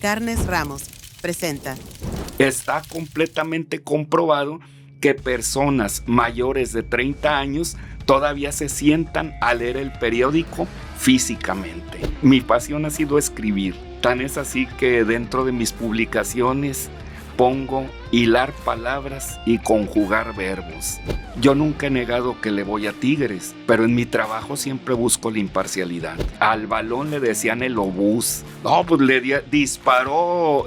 Carnes Ramos presenta. Está completamente comprobado que personas mayores de 30 años todavía se sientan a leer el periódico físicamente. Mi pasión ha sido escribir. Tan es así que dentro de mis publicaciones pongo hilar palabras y conjugar verbos. Yo nunca he negado que le voy a Tigres, pero en mi trabajo siempre busco la imparcialidad. Al balón le decían el obús. No, pues disparó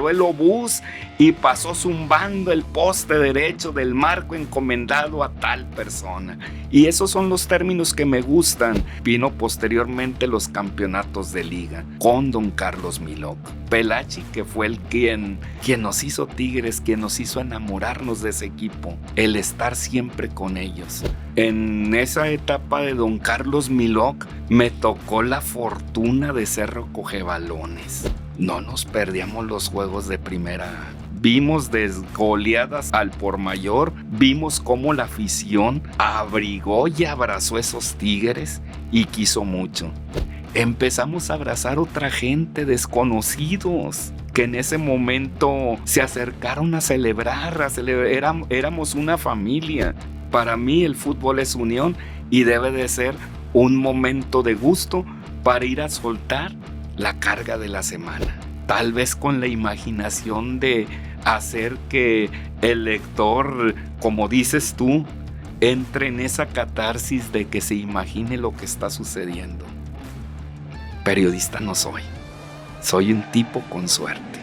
el obús y pasó zumbando el poste derecho del marco encomendado a tal persona. Y esos son los términos que me gustan. Vino posteriormente los campeonatos de liga con don Carlos Milok. Pelachi, que fue quien nos hizo Tigres, quien nos hizo enamorarnos de ese equipo, el estar siempre con ellos. En esa etapa de don Carlos Milok me tocó la fortuna de ser recogebalones. No nos perdíamos los juegos de primera. Vimos desgoleadas al por mayor, vimos cómo la afición abrigó y abrazó esos Tigres y quiso mucho. Empezamos a abrazar otra gente, desconocidos, que en ese momento se acercaron a celebrar, éramos una familia. Para mí el fútbol es unión y debe de ser un momento de gusto para ir a soltar la carga de la semana. Tal vez con la imaginación de hacer que el lector, como dices tú, entre en esa catarsis de que se imagine lo que está sucediendo. Periodista no soy. Soy un tipo con suerte.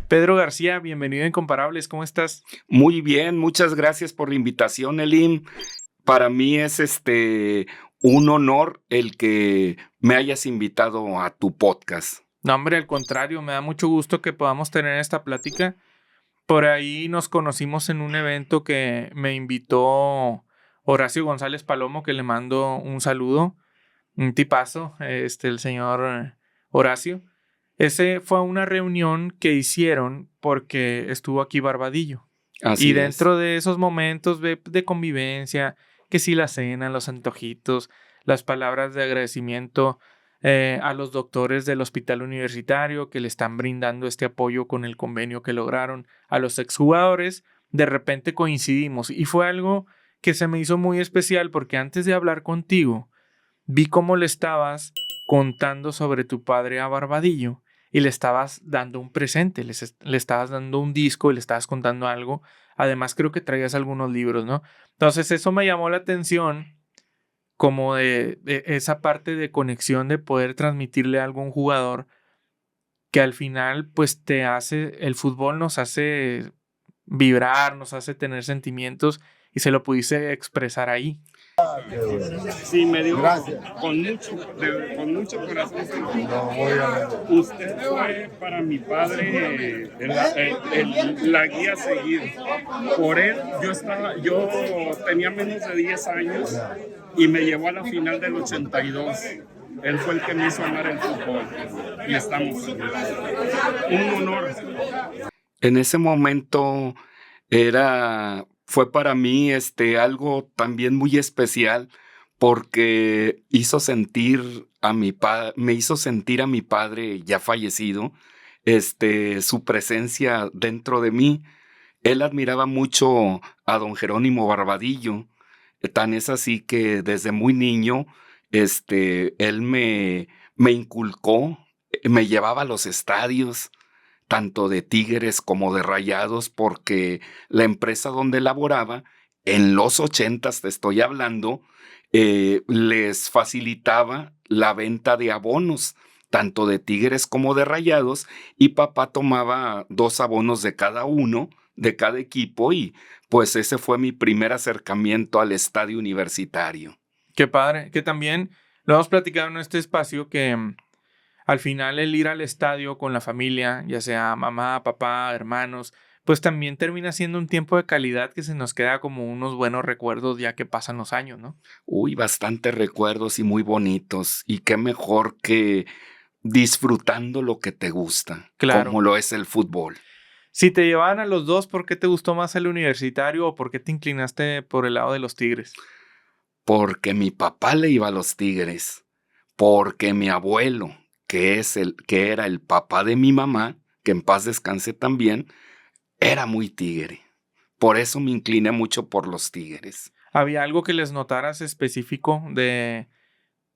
Pedro García, bienvenido a Incomparables, ¿cómo estás? Muy bien, muchas gracias por la invitación, Elim. Para mí es un honor el que me hayas invitado a tu podcast. No, hombre, al contrario, me da mucho gusto que podamos tener esta plática. Por ahí nos conocimos en un evento que me invitó Horacio González Palomo, que le mando un saludo, un tipazo, el señor Horacio. Ese fue una reunión que hicieron porque estuvo aquí Barbadillo. Así y dentro de esos momentos de convivencia, que sí la cena, los antojitos, las palabras de agradecimiento a los doctores del hospital universitario que le están brindando este apoyo con el convenio que lograron, a los exjugadores, de repente coincidimos y fue algo que se me hizo muy especial porque antes de hablar contigo vi cómo le estabas contando sobre tu padre a Barbadillo y le estabas dando un presente, le estabas dando un disco y le estabas contando algo. Además creo que traías algunos libros, ¿no? Entonces eso me llamó la atención como de esa parte de conexión de poder transmitirle algo a un jugador que al final pues el fútbol nos hace vibrar, nos hace tener sentimientos y se lo pudiste expresar ahí. Sí, me dio con mucho corazón. Usted fue para mi padre la guía a seguir. Por él, yo tenía menos de 10 años y me llevó a la final del 82. Él fue el que me hizo amar el fútbol y estamos aquí. Un honor. En ese momento fue para mí algo también muy especial porque me hizo sentir a mi padre ya fallecido, su presencia dentro de mí. Él admiraba mucho a don Jerónimo Barbadillo, tan es así que desde muy niño él me inculcó, me llevaba a los estadios, tanto de Tigres como de Rayados, porque la empresa donde laboraba, en los 80s te estoy hablando, les facilitaba la venta de abonos, tanto de Tigres como de Rayados, y papá tomaba 2 abonos de cada uno, de cada equipo, y pues ese fue mi primer acercamiento al estadio universitario. Qué padre, que también lo hemos platicado en este espacio que al final el ir al estadio con la familia, ya sea mamá, papá, hermanos, pues también termina siendo un tiempo de calidad que se nos queda como unos buenos recuerdos ya que pasan los años, ¿no? Uy, bastantes recuerdos y muy bonitos. Y qué mejor que disfrutando lo que te gusta, claro, como lo es el fútbol. Si te llevaban a los dos, ¿por qué te gustó más el universitario o por qué te inclinaste por el lado de los Tigres? Porque mi papá le iba a los Tigres, porque mi abuelo, que era el papá de mi mamá, que en paz descanse también, era muy tigre. Por eso me incliné mucho por los Tigres. ¿Había algo que les notaras específico de,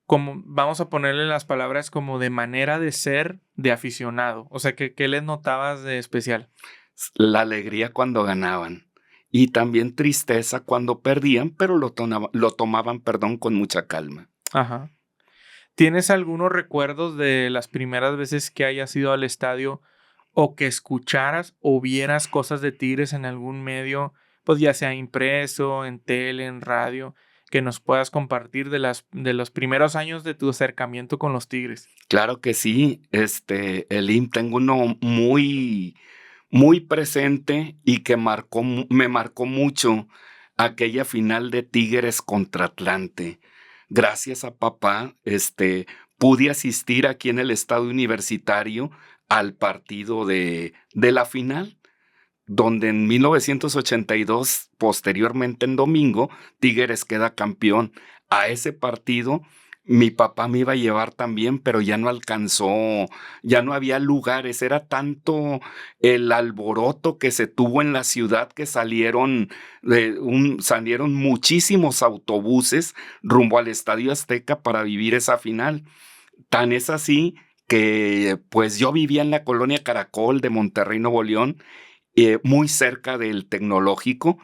como, vamos a ponerle las palabras como de manera de ser de aficionado? O sea, ¿qué les notabas de especial? La alegría cuando ganaban y también tristeza cuando perdían, pero lo tomaban, con mucha calma. Ajá. ¿Tienes algunos recuerdos de las primeras veces que hayas ido al estadio o que escucharas o vieras cosas de Tigres en algún medio, pues ya sea impreso, en tele, en radio, que nos puedas compartir de los primeros años de tu acercamiento con los Tigres? Claro que sí, Elim, tengo uno muy, muy presente y que me marcó mucho aquella final de Tigres contra Atlante. Gracias a papá, pude asistir aquí en el Estadio Universitario al partido de la final, donde en 1982, posteriormente en domingo, Tigres queda campeón. A ese partido mi papá me iba a llevar también, pero ya no alcanzó, ya no había lugares, era tanto el alboroto que se tuvo en la ciudad que salieron muchísimos autobuses rumbo al Estadio Azteca para vivir esa final. Tan es así que pues yo vivía en la colonia Caracol de Monterrey, Nuevo León, muy cerca del Tecnológico,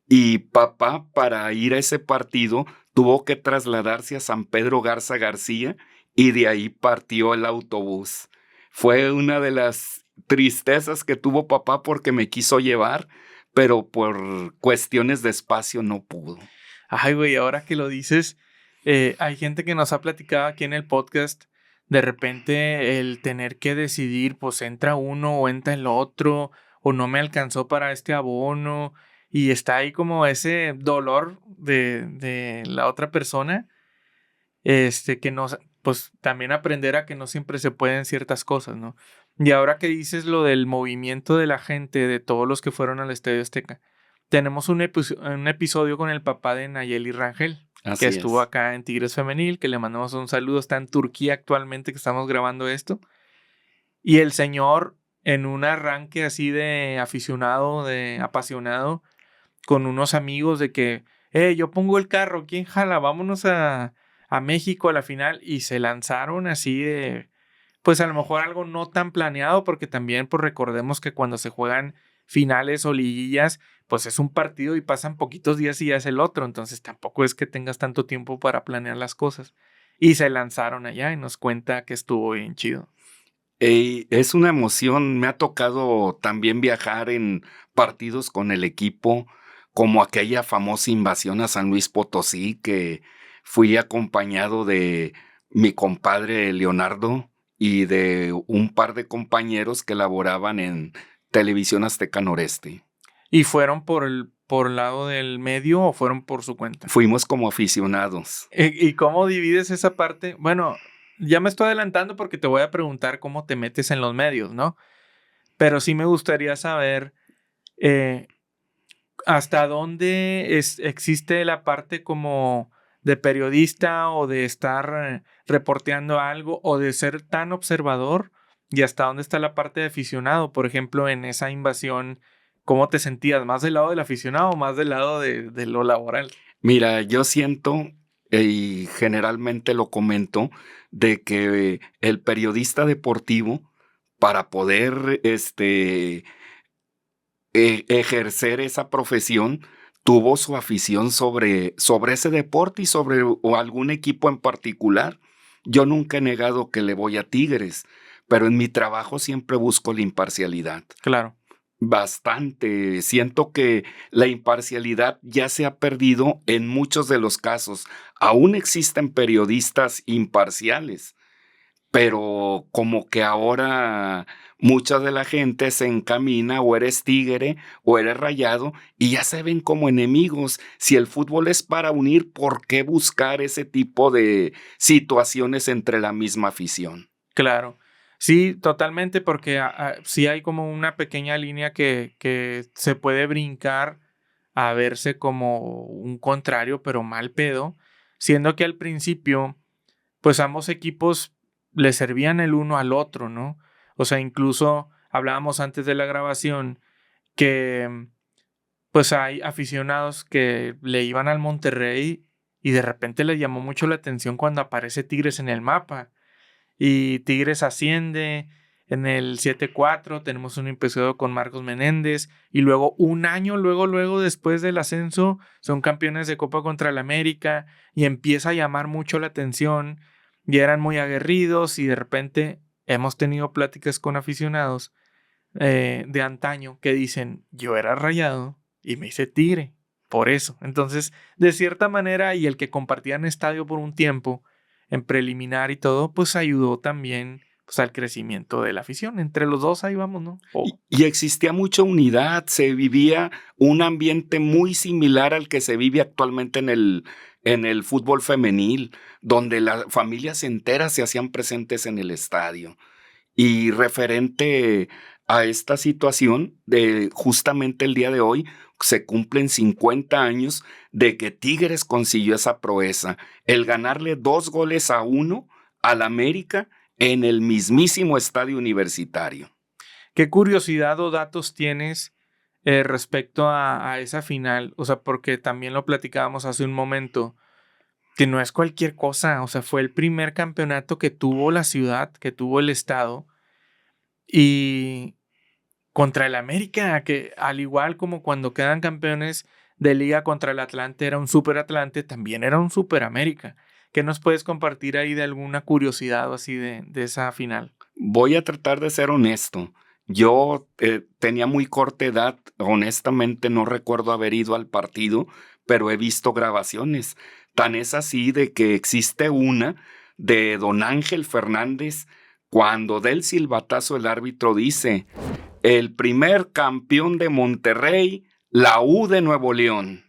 y papá, para ir a ese partido, tuvo que trasladarse a San Pedro Garza García y de ahí partió el autobús. Fue una de las tristezas que tuvo papá porque me quiso llevar, pero por cuestiones de espacio no pudo. Ay, güey, ahora que lo dices, hay gente que nos ha platicado aquí en el podcast, de repente el tener que decidir, pues entra uno o entra el otro, o no me alcanzó para este abono, y está ahí como ese dolor de la otra persona, que no, pues también aprender a que no siempre se pueden ciertas cosas, ¿no? Y ahora que dices lo del movimiento de la gente, de todos los que fueron al Estadio Azteca, tenemos un episodio con el papá de Nayeli Rangel, que Así estuvo es. acá en Tigres Femenil, que le mandamos un saludo, está en Turquía actualmente que estamos grabando esto. Y el señor, en un arranque así de aficionado, de apasionado, con unos amigos de que, yo pongo el carro, ¿quién jala? Vámonos a México a la final. Y se lanzaron así de, pues a lo mejor algo no tan planeado, porque también pues recordemos que cuando se juegan finales o liguillas, pues es un partido y pasan poquitos días y ya es el otro, entonces tampoco es que tengas tanto tiempo para planear las cosas. Y se lanzaron allá y nos cuenta que estuvo bien chido. Es una emoción, me ha tocado también viajar en partidos con el equipo, como aquella famosa invasión a San Luis Potosí, que fui acompañado de mi compadre Leonardo y de un par de compañeros que laboraban en Televisión Azteca Noreste. ¿Y fueron por el lado del medio o fueron por su cuenta? Fuimos como aficionados. ¿Y cómo divides esa parte? Bueno, ya me estoy adelantando porque te voy a preguntar cómo te metes en los medios, ¿no? Pero sí me gustaría saber hasta dónde existe la parte como de periodista o de estar reporteando algo o de ser tan observador y hasta dónde está la parte de aficionado. Por ejemplo, en esa invasión, ¿cómo te sentías? ¿Más del lado del aficionado o más del lado de lo laboral? Mira, yo siento, y generalmente lo comento, de que el periodista deportivo, para poder ejercer esa profesión, tuvo su afición sobre ese deporte y sobre o algún equipo en particular. Yo nunca he negado que le voy a Tigres, pero en mi trabajo siempre busco la imparcialidad. Claro. Bastante. Siento que la imparcialidad ya se ha perdido en muchos de los casos. Aún existen periodistas imparciales, pero como que ahora mucha de la gente se encamina o eres tigre o eres rayado y ya se ven como enemigos. Si el fútbol es para unir, ¿por qué buscar ese tipo de situaciones entre la misma afición? Claro. Sí, totalmente, porque sí hay como una pequeña línea que se puede brincar a verse como un contrario, pero mal pedo. siendo que al principio, pues ambos equipos le servían el uno al otro, ¿no? O sea, incluso hablábamos antes de la grabación que pues hay aficionados que le iban al Monterrey y de repente les llamó mucho la atención cuando aparece Tigres en el mapa. Y Tigres asciende en el 7-4, tenemos un episodio con Marcos Menéndez y luego un año luego después del ascenso son campeones de Copa contra el América y empieza a llamar mucho la atención y eran muy aguerridos y de repente hemos tenido pláticas con aficionados de antaño que dicen yo era Rayado y me hice Tigre por eso. Entonces de cierta manera y el que compartían estadio por un tiempo en preliminar y todo, pues ayudó también pues, al crecimiento de la afición. Entre los dos ahí vamos, ¿no? Y existía mucha unidad, se vivía un ambiente muy similar al que se vive actualmente en el fútbol femenil, donde las familias enteras se hacían presentes en el estadio. Y referente a esta situación, de justamente el día de hoy, se cumplen 50 años de que Tigres consiguió esa proeza, el ganarle 2-1 al América en el mismísimo estadio universitario. ¿Qué curiosidad o datos tienes respecto a esa final? O sea, porque también lo platicábamos hace un momento, que no es cualquier cosa, o sea, fue el primer campeonato que tuvo la ciudad, que tuvo el estado, y contra el América, que al igual como cuando quedan campeones de liga contra el Atlante era un Super Atlante, también era un Super América. ¿Qué nos puedes compartir ahí de alguna curiosidad o así de esa final? Voy a tratar de ser honesto. Yo tenía muy corta edad, honestamente no recuerdo haber ido al partido, pero he visto grabaciones. Tan es así de que existe una de don Ángel Fernández cuando del silbatazo el árbitro dice: el primer campeón de Monterrey, la U de Nuevo León.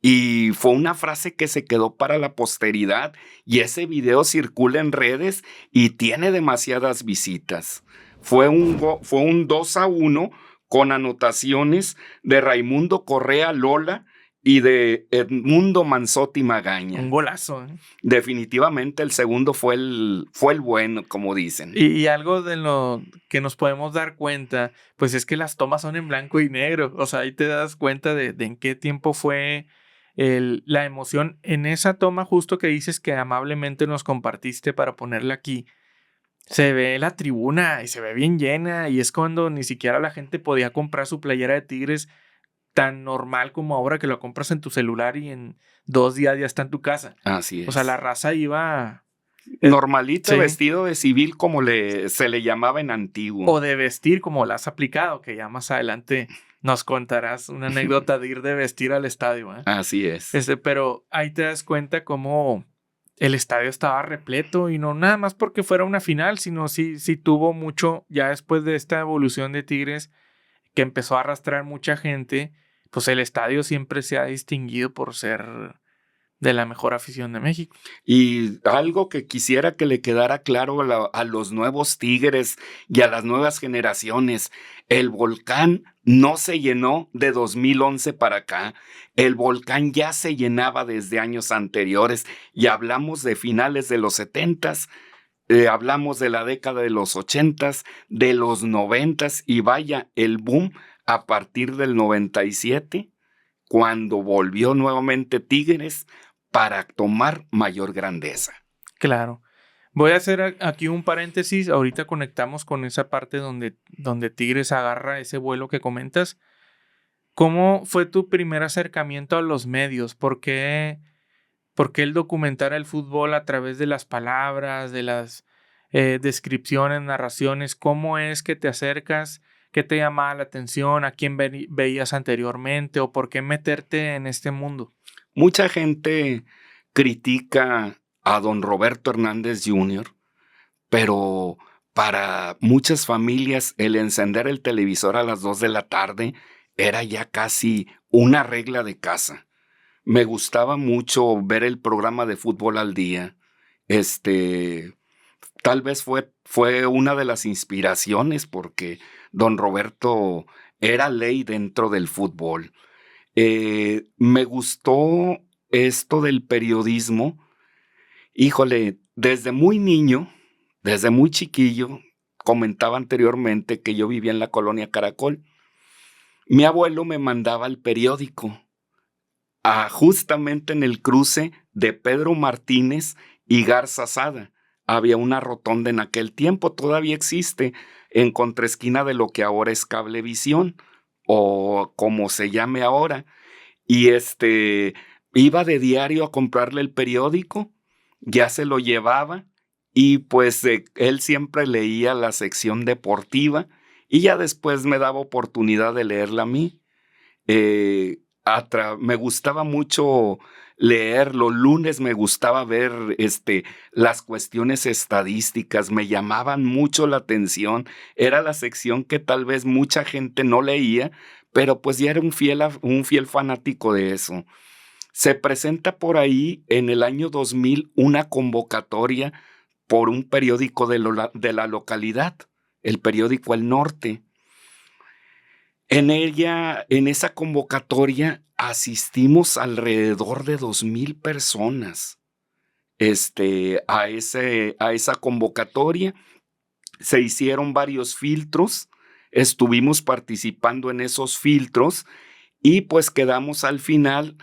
Y fue una frase que se quedó para la posteridad y ese video circula en redes y tiene demasiadas visitas. Fue un 2-1 con anotaciones de Raimundo Correa Lola y de Edmundo Manzotti Magaña. Un golazo, ¿eh? Definitivamente el segundo fue el bueno, como dicen. Y algo de lo que nos podemos dar cuenta, pues es que las tomas son en blanco y negro. O sea, ahí te das cuenta de en qué tiempo fue la emoción. En esa toma justo que dices que amablemente nos compartiste para ponerla aquí, se ve la tribuna y se ve bien llena y es cuando ni siquiera la gente podía comprar su playera de Tigres tan normal como ahora que lo compras en tu celular y en 2 días ya está en tu casa. Así es. O sea, la raza iba normalito, sí, vestido de civil como se le llamaba en antiguo. o de vestir como la has aplicado, que ya más adelante nos contarás una anécdota de ir de vestir al estadio, ¿eh? Así es. Pero ahí te das cuenta cómo el estadio estaba repleto y no nada más porque fuera una final, sino sí tuvo mucho, ya después de esta evolución de Tigres, que empezó a arrastrar mucha gente, pues el estadio siempre se ha distinguido por ser de la mejor afición de México. Y algo que quisiera que le quedara claro a los nuevos Tigres y a las nuevas generaciones: el Volcán no se llenó de 2011 para acá. El Volcán ya se llenaba desde años anteriores y hablamos de finales de los 70s, hablamos de la década de los 80s, de los 90s y vaya, el boom a partir del 97, cuando volvió nuevamente Tigres para tomar mayor grandeza. Claro. Voy a hacer aquí un paréntesis. Ahorita conectamos con esa parte donde Tigres agarra ese vuelo que comentas. ¿Cómo fue tu primer acercamiento a los medios? ¿Por qué el documentar el fútbol a través de las palabras, de las descripciones, narraciones? ¿Cómo es que te acercas? ¿Qué te llamaba la atención? ¿A quién veías anteriormente? ¿O por qué meterte en este mundo? Mucha gente critica a don Roberto Hernández Jr., pero para muchas familias el encender el televisor a las 2 de la tarde era ya casi una regla de casa. Me gustaba mucho ver el programa de Fútbol al Día. Tal vez fue una de las inspiraciones porque don Roberto era ley dentro del fútbol. Me gustó esto del periodismo Híjole, desde muy niño, desde muy chiquillo, comentaba anteriormente que yo vivía en la colonia Caracol. Mi abuelo me mandaba el periódico justamente en el cruce de Pedro Martínez y Garza Sada. Había una rotonda en aquel tiempo, todavía existe, en contraesquina de lo que ahora es Cablevisión, o como se llame ahora. Y iba de diario a comprarle el periódico, ya se lo llevaba, y pues él siempre leía la sección deportiva, y ya después me daba oportunidad de leerla a mí. Me gustaba mucho leer, los lunes me gustaba ver las cuestiones estadísticas, me llamaban mucho la atención. Era la sección que tal vez mucha gente no leía, pero pues ya era un fiel fanático de eso. Se presenta por ahí en el año 2000 una convocatoria por un periódico de la localidad, el periódico El Norte. En esa convocatoria asistimos alrededor de 2,000 personas, a esa convocatoria. Se hicieron varios filtros, estuvimos participando en esos filtros y pues quedamos al final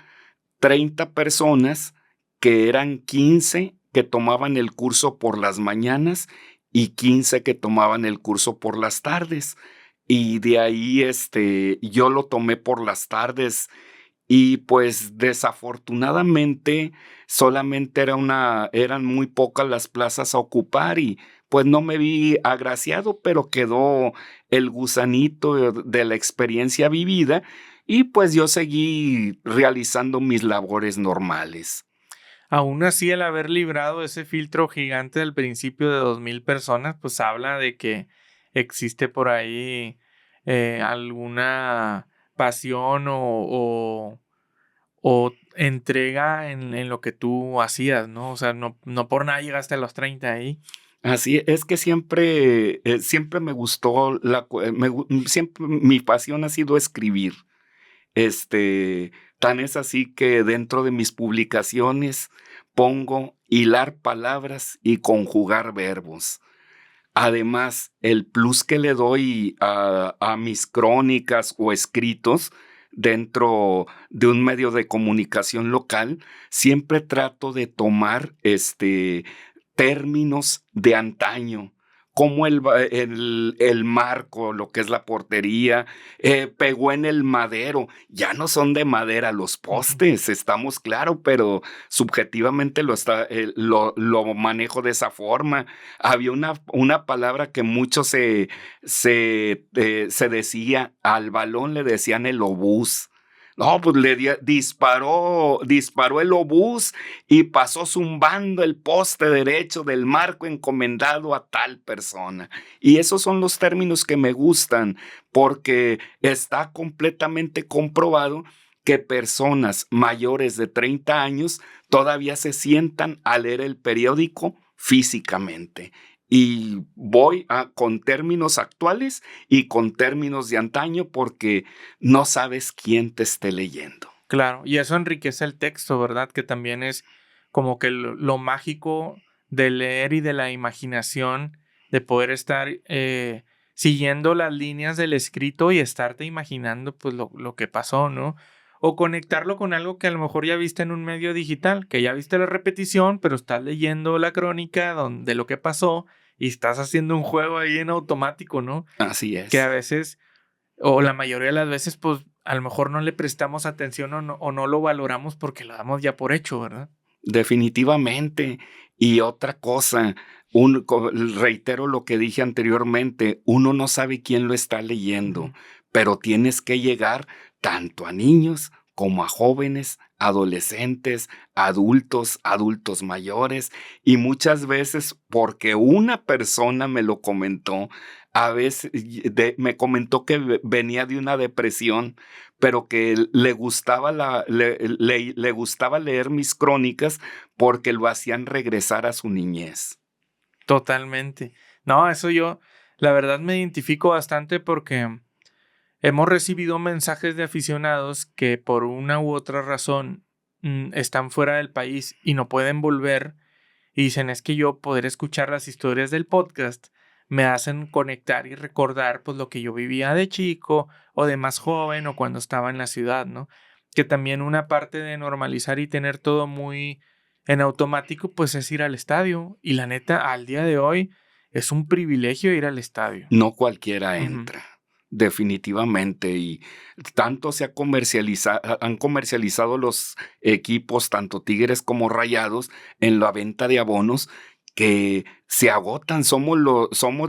30 personas, que eran 15 que tomaban el curso por las mañanas y 15 que tomaban el curso por las tardes. Y de ahí, yo lo tomé por las tardes y pues desafortunadamente solamente eran muy pocas las plazas a ocupar y pues no me vi agraciado, pero quedó el gusanito de la experiencia vivida y pues yo seguí realizando mis labores normales. Aún así, el haber librado ese filtro gigante del principio de 2,000 personas, pues habla de que existe por ahí alguna pasión o entrega en lo que tú hacías, ¿no? O sea, no por nada llegaste a los 30 ahí. Así es que siempre me gustó siempre mi pasión ha sido escribir. Tan es así que dentro de mis publicaciones pongo hilar palabras y conjugar verbos. Además, el plus que le doy a mis crónicas o escritos dentro de un medio de comunicación local, siempre trato de tomar términos de antaño, como el marco, lo que es la portería, pegó en el madero. Ya no son de madera los postes, estamos claro, pero subjetivamente lo manejo de esa forma. Había una palabra que mucho se decía, al balón le decían el obús. No, pues disparó el obús y pasó zumbando el poste derecho del marco encomendado a tal persona. Y esos son los términos que me gustan, porque está completamente comprobado que personas mayores de 30 años todavía se sientan a leer el periódico físicamente. Y voy con términos actuales y con términos de antaño porque no sabes quién te esté leyendo. Claro, y eso enriquece el texto, ¿verdad? Que también es como que lo mágico de leer y de la imaginación, de poder estar siguiendo las líneas del escrito y estarte imaginando pues lo que pasó, ¿no? O conectarlo con algo que a lo mejor ya viste en un medio digital, que ya viste la repetición, pero estás leyendo la crónica de lo que pasó y estás haciendo un juego ahí en automático, ¿no? Así Que a es. veces, o la mayoría de las veces, pues a lo mejor no le prestamos atención o no lo valoramos porque lo damos ya por hecho, ¿verdad? Definitivamente. Y otra cosa, reitero lo que dije anteriormente, uno no sabe quién lo está leyendo, pero tienes que llegar tanto a niños como a jóvenes, adolescentes, adultos mayores, y muchas veces porque una persona me lo comentó, a veces me comentó que venía de una depresión, pero que le gustaba le gustaba leer mis crónicas porque lo hacían regresar a su niñez. Totalmente. No, eso yo, la verdad me identifico bastante porque hemos recibido mensajes de aficionados que por una u otra razón están fuera del país y no pueden volver. y dicen, es que yo poder escuchar las historias del podcast me hacen conectar y recordar pues lo que yo vivía de chico o de más joven o cuando estaba en la ciudad, ¿no? Que también una parte de normalizar y tener todo muy en automático pues es ir al estadio y la neta al día de hoy es un privilegio ir al estadio. No cualquiera Ujú. entra, definitivamente. Y tanto han comercializado los equipos, tanto Tigres como Rayados, en la venta de abonos, que se agotan. Somos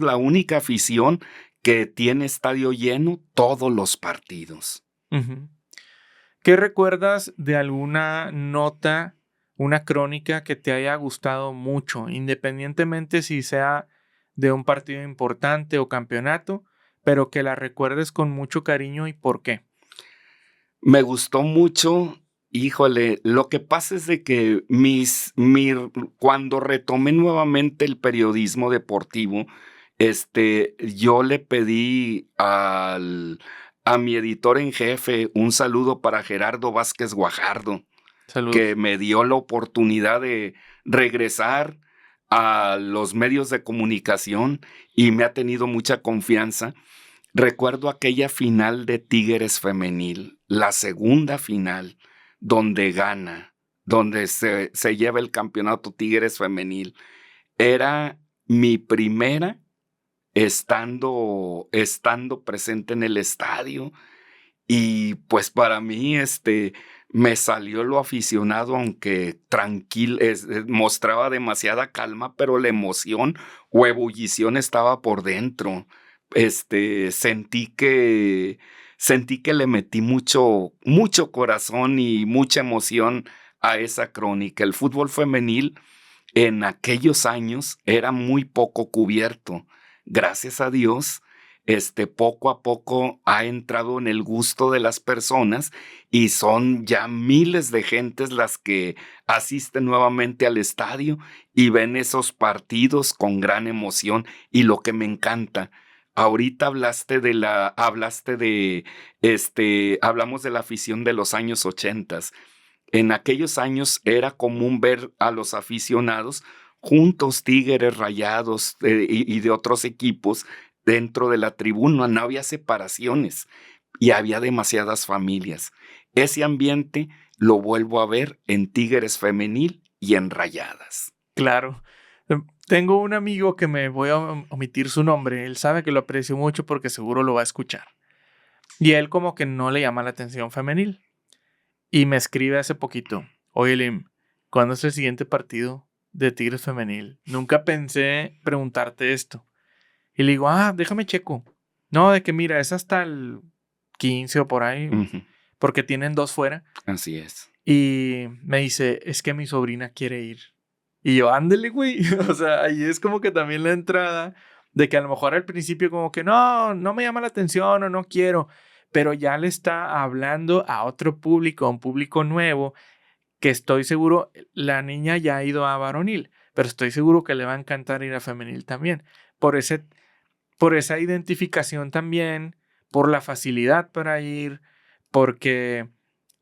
la única afición que tiene estadio lleno todos los partidos. Ujú. ¿Qué recuerdas de alguna nota, una crónica que te haya gustado mucho, independientemente si sea de un partido importante o campeonato, pero que la recuerdes con mucho cariño y por qué? Me gustó mucho, híjole, lo que pasa es de que cuando retomé nuevamente el periodismo deportivo, yo le pedí a mi editor en jefe, un saludo para Gerardo Vázquez Guajardo, que Saludos. me dio la oportunidad de regresar a los medios de comunicación y me ha tenido mucha confianza. Recuerdo aquella final de Tigres femenil, la segunda final, donde gana, donde se lleva el campeonato Tigres femenil. Era mi primera estando presente en el estadio y pues para mí me salió lo aficionado, aunque tranquilo, mostraba demasiada calma, pero la emoción o ebullición estaba por dentro. Sentí que le metí mucho, mucho corazón y mucha emoción a esa crónica. El fútbol femenil en aquellos años era muy poco cubierto. Gracias a Dios, poco a poco ha entrado en el gusto de las personas y son ya miles de gentes las que asisten nuevamente al estadio y ven esos partidos con gran emoción. Y lo que me encanta, ahorita hablamos de la afición de los años 80. En aquellos años era común ver a los aficionados juntos, Tigres, Rayados y de otros equipos dentro de la tribuna. No había separaciones y había demasiadas familias. Ese ambiente lo vuelvo a ver en Tigres femenil y en Rayadas. Claro. Tengo un amigo que me voy a omitir su nombre. Él sabe que lo aprecio mucho porque seguro lo va a escuchar. Y a él como que no le llama la atención femenil. Y me escribe hace poquito. Oye, Lim, ¿cuándo es el siguiente partido de Tigres femenil? Nunca pensé preguntarte esto. Y le digo, déjame checo. No, de que mira, es hasta el 15 o por ahí, Ujú, porque tienen 2 fuera. así es. Y me dice, es que mi sobrina quiere ir. Y yo, ándele, güey. O sea, ahí es como que también la entrada de que a lo mejor al principio como que no me llama la atención o no quiero, pero ya le está hablando a otro público, a un público nuevo, que estoy seguro, la niña ya ha ido a varonil, pero estoy seguro que le va a encantar ir a femenil también. Por esa identificación también, por la facilidad para ir, porque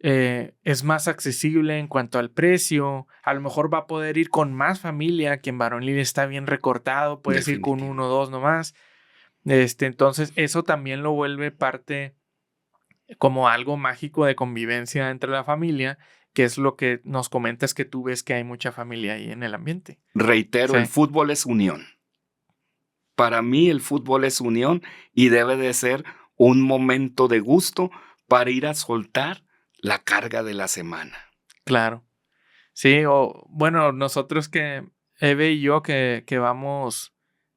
es más accesible en cuanto al precio. A lo mejor va a poder ir con más familia, que en varonil está bien recortado, puedes ir con Definitivo. 1 o 2 nomás. Entonces, eso también lo vuelve parte como algo mágico de convivencia entre la familia, que es lo que nos comentas que tú ves que hay mucha familia ahí en el ambiente. Reitero, el Sí, fútbol es unión. Para mí el fútbol es unión y debe de ser un momento de gusto para ir a soltar la carga de la semana. claro. Sí, o bueno, nosotros que Eve y yo que vamos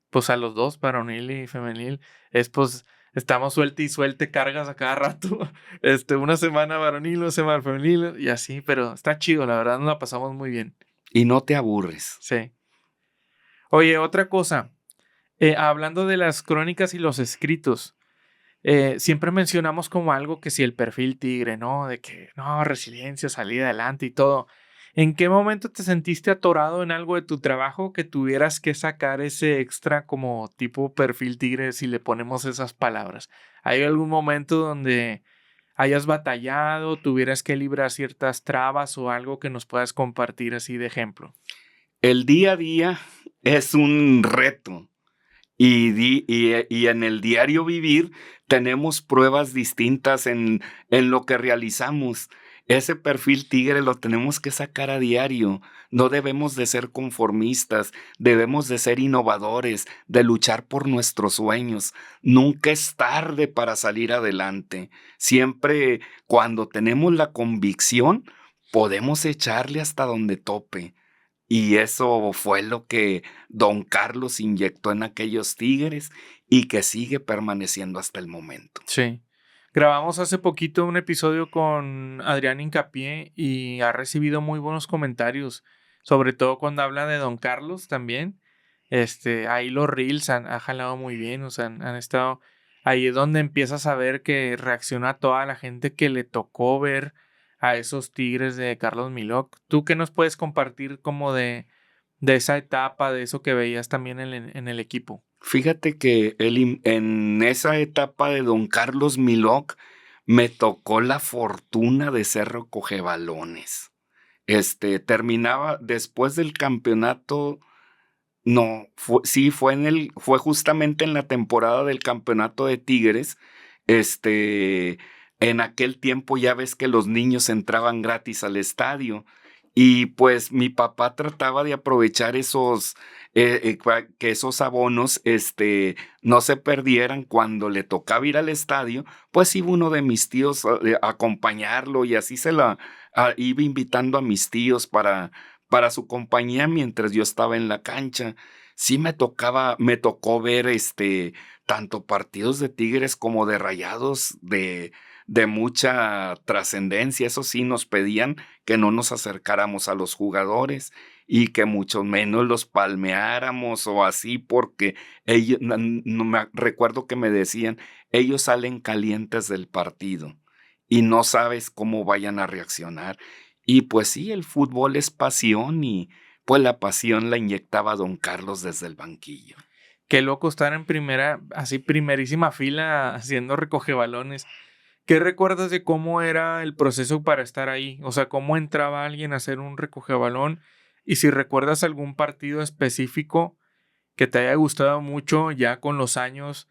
pues a los dos, varonil y femenil, es pues estamos suelte y suelte cargas a cada rato. Una semana varonil, una semana femenil y así, pero está chido, la verdad nos la pasamos muy bien. Y no te aburres. Sí. Oye, otra cosa, hablando de las crónicas y los escritos, siempre mencionamos como algo que si el perfil tigre, ¿no? De que, no, resiliencia, salir adelante y todo. ¿En qué momento te sentiste atorado en algo de tu trabajo que tuvieras que sacar ese extra como tipo perfil tigre si le ponemos esas palabras? ¿Hay algún momento donde hayas batallado, tuvieras que librar ciertas trabas o algo que nos puedas compartir así de ejemplo? el día a día es un reto. Y en el diario vivir tenemos pruebas distintas en lo que realizamos. Ese perfil tigre lo tenemos que sacar a diario. No debemos de ser conformistas, debemos de ser innovadores, de luchar por nuestros sueños. Nunca es tarde para salir adelante. Siempre cuando tenemos la convicción, podemos echarle hasta donde tope. Y eso fue lo que don Carlos inyectó en aquellos tigres y que sigue permaneciendo hasta el momento. Sí. Grabamos hace poquito un episodio con Adrián Hincapié y ha recibido muy buenos comentarios, sobre todo cuando habla de don Carlos también. Ahí los reels ha jalado muy bien, o sea, han estado... Ahí es donde empiezas a ver que reacciona toda la gente que le tocó ver a esos tigres de Carlos Milok. ¿Tú qué nos puedes compartir como de esa etapa, de eso que veías también en el equipo? Fíjate que en esa etapa de don Carlos Milok me tocó la fortuna de ser recogebalones. Terminaba después del campeonato. No, fue justamente en la temporada del campeonato de Tigres. En aquel tiempo ya ves que los niños entraban gratis al estadio. Y pues mi papá trataba de aprovechar que esos abonos, no se perdieran cuando le tocaba ir al estadio. Pues iba uno de mis tíos a acompañarlo y así iba invitando a mis tíos para su compañía mientras yo estaba en la cancha. Sí me tocó ver tanto partidos de Tigres como de Rayados de mucha trascendencia. Eso sí, nos pedían que no nos acercáramos a los jugadores y que mucho menos los palmeáramos o así, porque ellos, no me recuerdo que me decían, ellos salen calientes del partido y no sabes cómo vayan a reaccionar. Y pues sí, el fútbol es pasión y pues la pasión la inyectaba don Carlos desde el banquillo. Qué loco estar en primerísima fila haciendo recogebalones. ¿Qué recuerdas de cómo era el proceso para estar ahí? O sea, ¿cómo entraba alguien a hacer un recogebalón? Y si recuerdas algún partido específico que te haya gustado mucho ya con los años,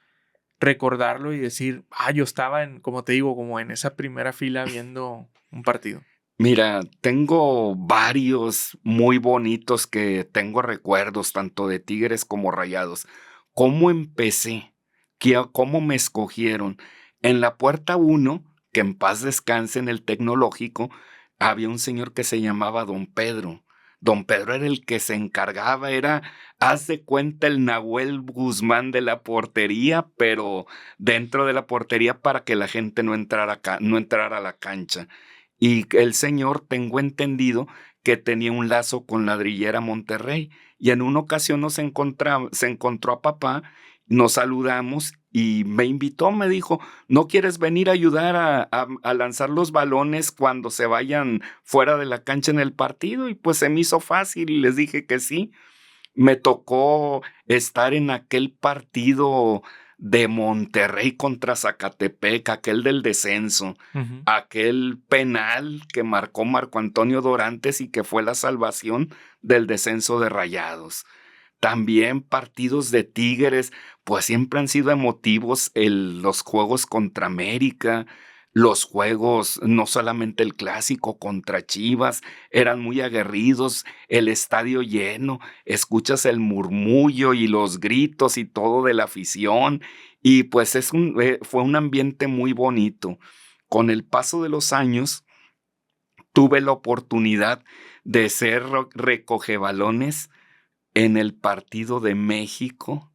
recordarlo y decir, yo estaba como te digo, como en esa primera fila viendo un partido. Mira, tengo varios muy bonitos que tengo recuerdos, tanto de Tigres como Rayados. ¿Cómo empecé? ¿Cómo me escogieron? En la puerta 1, que en paz descanse en el tecnológico, había un señor que se llamaba Don Pedro. Don Pedro era el que se encargaba, haz de cuenta el Nahuel Guzmán de la portería, pero dentro de la portería para que la gente no entrara a la cancha. Y el señor, tengo entendido, que tenía un lazo con Ladrillera Monterrey. Y en una ocasión se encontró a papá, nos saludamos y me invitó, me dijo, ¿no quieres venir a ayudar a lanzar los balones cuando se vayan fuera de la cancha en el partido? Y pues se me hizo fácil y les dije que sí. Me tocó estar en aquel partido de Monterrey contra Zacatepec, aquel del descenso, aquel penal que marcó Marco Antonio Dorantes y que fue la salvación del descenso de Rayados. También partidos de Tigres, pues siempre han sido emotivos los juegos contra América, los juegos, no solamente el clásico contra Chivas, eran muy aguerridos, el estadio lleno, escuchas el murmullo y los gritos y todo de la afición, y pues fue un ambiente muy bonito. Con el paso de los años, tuve la oportunidad de ser recogebalones en el partido de México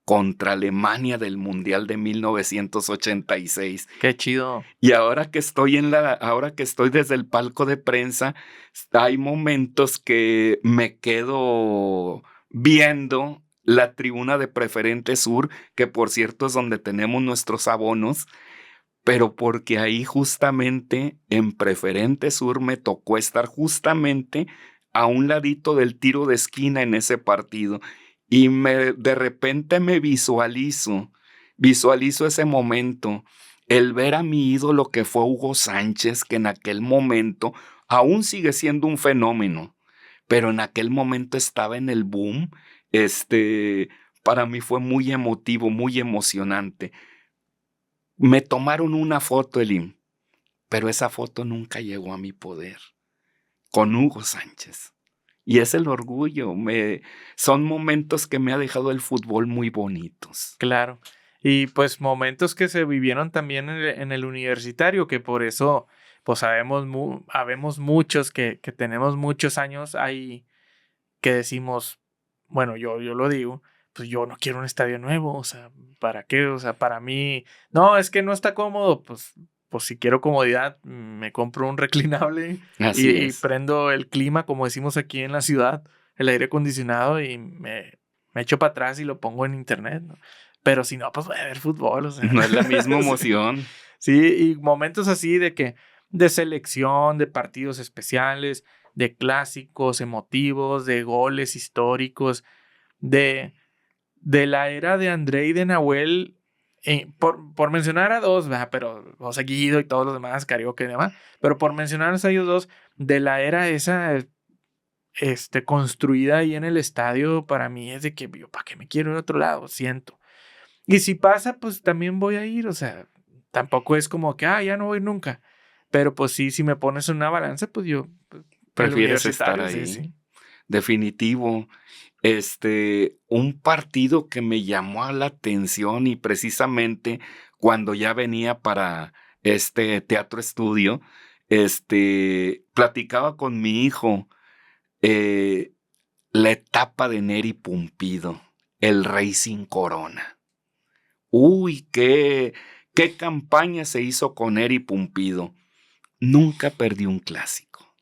contra Alemania del Mundial de 1986. Qué chido. Y ahora que estoy desde el palco de prensa, hay momentos que me quedo viendo la tribuna de Preferente Sur, que por cierto es donde tenemos nuestros abonos, pero porque ahí justamente en Preferente Sur me tocó estar justamente a un ladito del tiro de esquina en ese partido. Y de repente me visualizo ese momento, el ver a mi ídolo que fue Hugo Sánchez, que en aquel momento aún sigue siendo un fenómeno, pero en aquel momento estaba en el boom. Para mí fue muy emotivo, muy emocionante. Me tomaron una foto, Elim, pero esa foto nunca llegó a mi poder, con Hugo Sánchez. Y es el orgullo, son momentos que me ha dejado el fútbol muy bonitos. Claro. Y pues momentos que se vivieron también en el universitario, que por eso pues habemos muchos que tenemos muchos años ahí que decimos, bueno, yo lo digo, pues yo no quiero un estadio nuevo, o sea, ¿para qué? O sea, para mí, no, es que no está cómodo, pues si quiero comodidad, me compro un reclinable Así y es. prendo el clima, como decimos aquí en la ciudad, el aire acondicionado y me echo para atrás y lo pongo en internet, ¿no? Pero si no, pues voy a ver fútbol, o sea. No es la misma Sí. emoción. Sí, y momentos así de selección, de partidos especiales, de clásicos emotivos, de goles históricos, de, de la era de André y de Nahuel, por mencionar a dos, ¿verdad? Pero José Guido y todos los demás, Carioca y demás, pero por mencionar a ellos dos, de la era esa construida ahí en el estadio, para mí es de que yo, ¿para qué me quiero ir a otro lado? Siento. Y si pasa, pues también voy a ir, o sea, tampoco es como que, ya no voy nunca. Pero pues sí, si me pones en una balanza, pues yo, el Prefieres estar universitario, sí, ahí. sí. Definitivo. Un partido que me llamó a la atención y precisamente cuando ya venía para este teatro estudio, platicaba con mi hijo la etapa de Neri Pumpido, el rey sin corona. Uy, qué campaña se hizo con Neri Pumpido. Nunca perdió un clásico.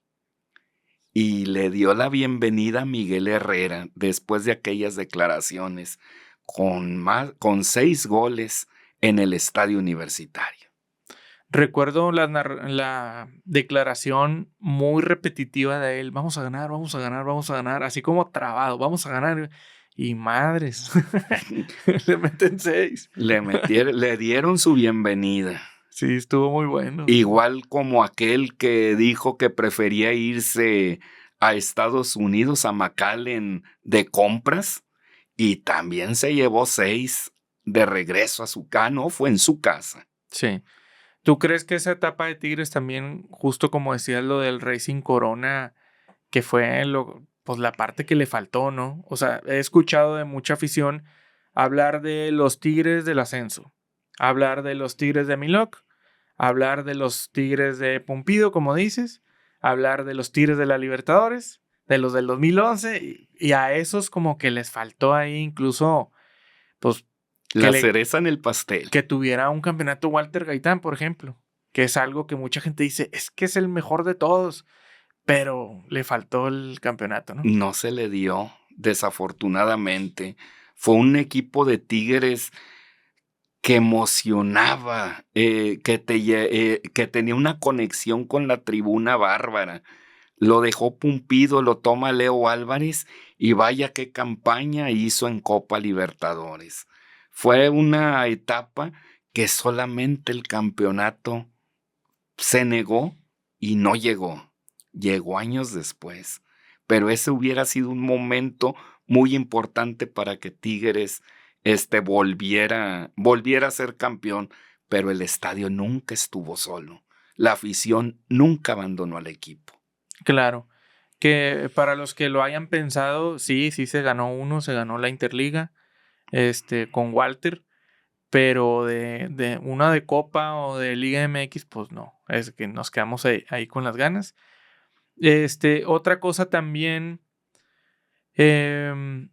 Y le dio la bienvenida a Miguel Herrera después de aquellas declaraciones con 6 goles en el estadio universitario. Recuerdo la declaración muy repetitiva de él, vamos a ganar, vamos a ganar, vamos a ganar, así como trabado, vamos a ganar. Y madres, le meten 6. Le dieron su bienvenida. Sí, estuvo muy bueno. Igual como aquel que dijo que prefería irse a Estados Unidos, a McAllen, de compras, y también se llevó 6 de regreso a su casa, no fue en su casa. Sí. ¿Tú crees que esa etapa de Tigres también, justo como decías lo del Racing Corona, que fue pues la parte que le faltó, ¿no? O sea, he escuchado de mucha afición hablar de los Tigres del ascenso, hablar de los Tigres de Milok, hablar de los Tigres de Pumpido, como dices, hablar de los Tigres de la Libertadores, de los del 2011, y a esos como que les faltó ahí incluso, pues, La cereza en el pastel. que tuviera un campeonato Walter Gaitán, por ejemplo, que es algo que mucha gente dice, es que es el mejor de todos, pero le faltó el campeonato, ¿no? No se le dio, desafortunadamente. Fue un equipo de Tigres que emocionaba, que tenía una conexión con la tribuna bárbara. Lo dejó Pumpido, lo toma Leo Álvarez y vaya qué campaña hizo en Copa Libertadores. Fue una etapa que solamente el campeonato se negó y no llegó. Llegó años después. Pero ese hubiera sido un momento muy importante para que Tigres volviera a ser campeón, pero el estadio nunca estuvo solo. La afición nunca abandonó al equipo. Claro, que para los que lo hayan pensado, sí se ganó se ganó la Interliga, con Walter, pero de una de Copa o de Liga MX, pues no, es que nos quedamos ahí con las ganas. Otra cosa también, ¿qué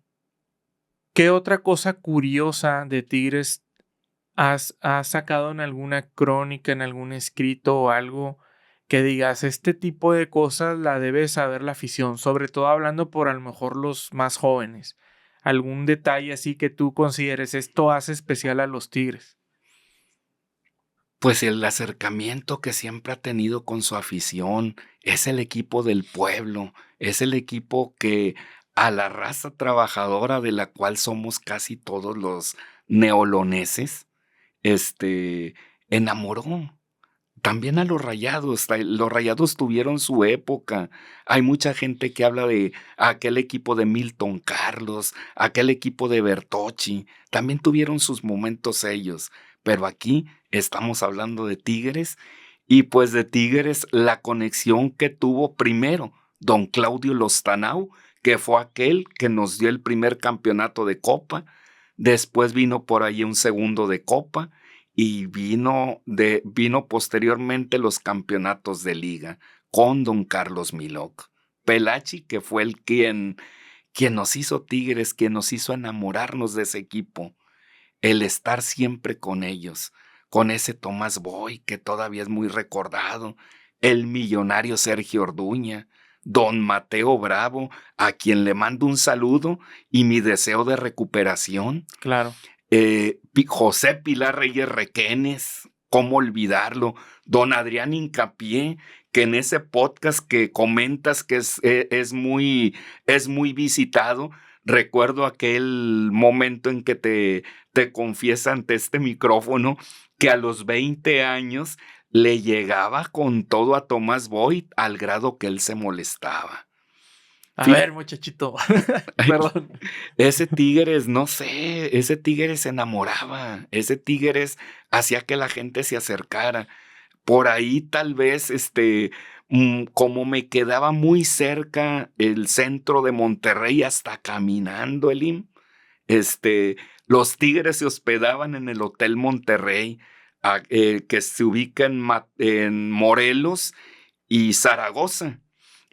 otra cosa curiosa de Tigres has sacado en alguna crónica, en algún escrito o algo que digas, este tipo de cosas la debe saber la afición, sobre todo hablando por a lo mejor los más jóvenes? ¿Algún detalle así que tú consideres esto hace especial a los Tigres? Pues el acercamiento que siempre ha tenido con su afición, es el equipo del pueblo, es el equipo que a la raza trabajadora de la cual somos casi todos los neoloneses, enamoró. también a los Rayados. Los Rayados tuvieron su época. Hay mucha gente que habla de aquel equipo de Milton Carlos, aquel equipo de Bertocci. También tuvieron sus momentos ellos. Pero aquí estamos hablando de Tigres, y pues de Tigres la conexión que tuvo primero don Claudio Lostanau, que fue aquel que nos dio el primer campeonato de Copa. Después vino por ahí un segundo de Copa, y vino posteriormente los campeonatos de Liga con don Carlos Milok. Pelachi, que fue quien nos hizo Tigres, quien nos hizo enamorarnos de ese equipo, el estar siempre con ellos, con ese Tomás Boy, que todavía es muy recordado, el millonario Sergio Orduña, don Mateo Bravo, a quien le mando un saludo y mi deseo de recuperación. Claro. José Pilar Reyes Requenes, ¿cómo olvidarlo? Don Adrián Hincapié, que en ese podcast que comentas que es muy visitado, recuerdo aquel momento en que te confiesa ante este micrófono que a los 20 años le llegaba con todo a Tomás Boy, al grado que él se molestaba. A ver, muchachito. Perdón. Ese Tigres, no sé, ese Tigres se enamoraba, ese Tigres hacía que la gente se acercara. Por ahí tal vez, como me quedaba muy cerca el centro de Monterrey, hasta caminando, Elim, los Tigres se hospedaban en el Hotel Monterrey, que se ubica en Morelos y Zaragoza.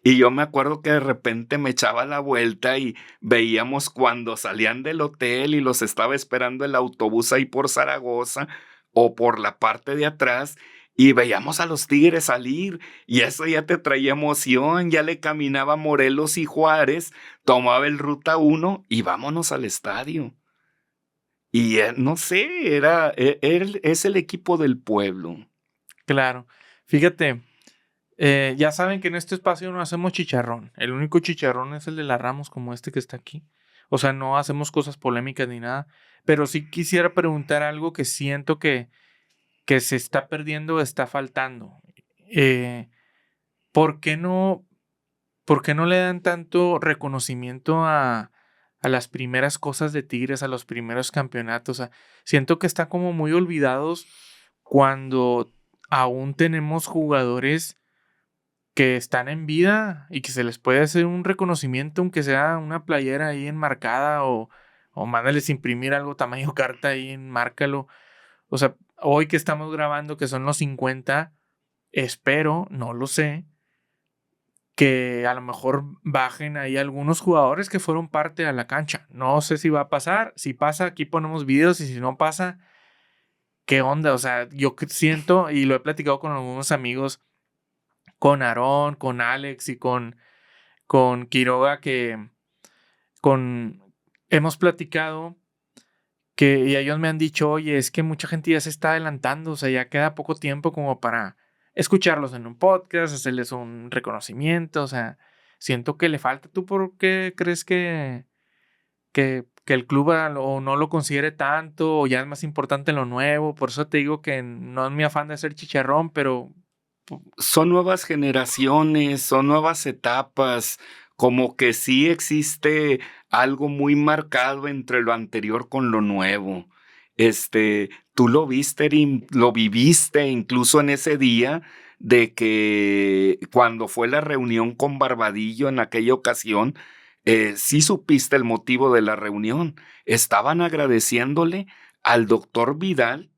Y yo me acuerdo que de repente me echaba la vuelta y veíamos cuando salían del hotel y los estaba esperando el autobús ahí por Zaragoza o por la parte de atrás, y veíamos a los Tigres salir, y eso ya te traía emoción. Ya le caminaba a Morelos y Juárez, tomaba el Ruta 1 y vámonos al estadio. Y no sé, es el equipo del pueblo. Claro. Fíjate, ya saben que en este espacio no hacemos chicharrón. El único chicharrón es el de la Ramos, como este que está aquí. O sea, no hacemos cosas polémicas ni nada. Pero sí quisiera preguntar algo que siento que se está perdiendo o está faltando. ¿Por qué no le dan tanto reconocimiento a las primeras cosas de Tigres, a los primeros campeonatos? O sea, siento que están como muy olvidados cuando aún tenemos jugadores que están en vida y que se les puede hacer un reconocimiento, aunque sea una playera ahí enmarcada, o mándales imprimir algo tamaño carta ahí, enmárcalo. O sea, hoy que estamos grabando, que son los 50, espero, no lo sé, que a lo mejor bajen ahí algunos jugadores que fueron parte de la cancha. No sé si va a pasar. Si pasa, aquí ponemos videos, y si no pasa, ¿qué onda? O sea, yo siento, y lo he platicado con algunos amigos, con Aarón, con Alex y con Quiroga, que hemos platicado y ellos me han dicho, oye, es que mucha gente ya se está adelantando, o sea, ya queda poco tiempo como para escucharlos en un podcast, hacerles un reconocimiento, o sea, siento que le falta. ¿Tú por qué crees que el club o no lo considere tanto, o ya es más importante lo nuevo? Por eso te digo que no es mi afán de hacer chicharrón, pero son nuevas generaciones, son nuevas etapas, como que sí existe algo muy marcado entre lo anterior con lo nuevo. Tú lo viste, lo viviste incluso en ese día de que cuando fue la reunión con Barbadillo en aquella ocasión, sí supiste el motivo de la reunión. Estaban agradeciéndole al doctor Vidal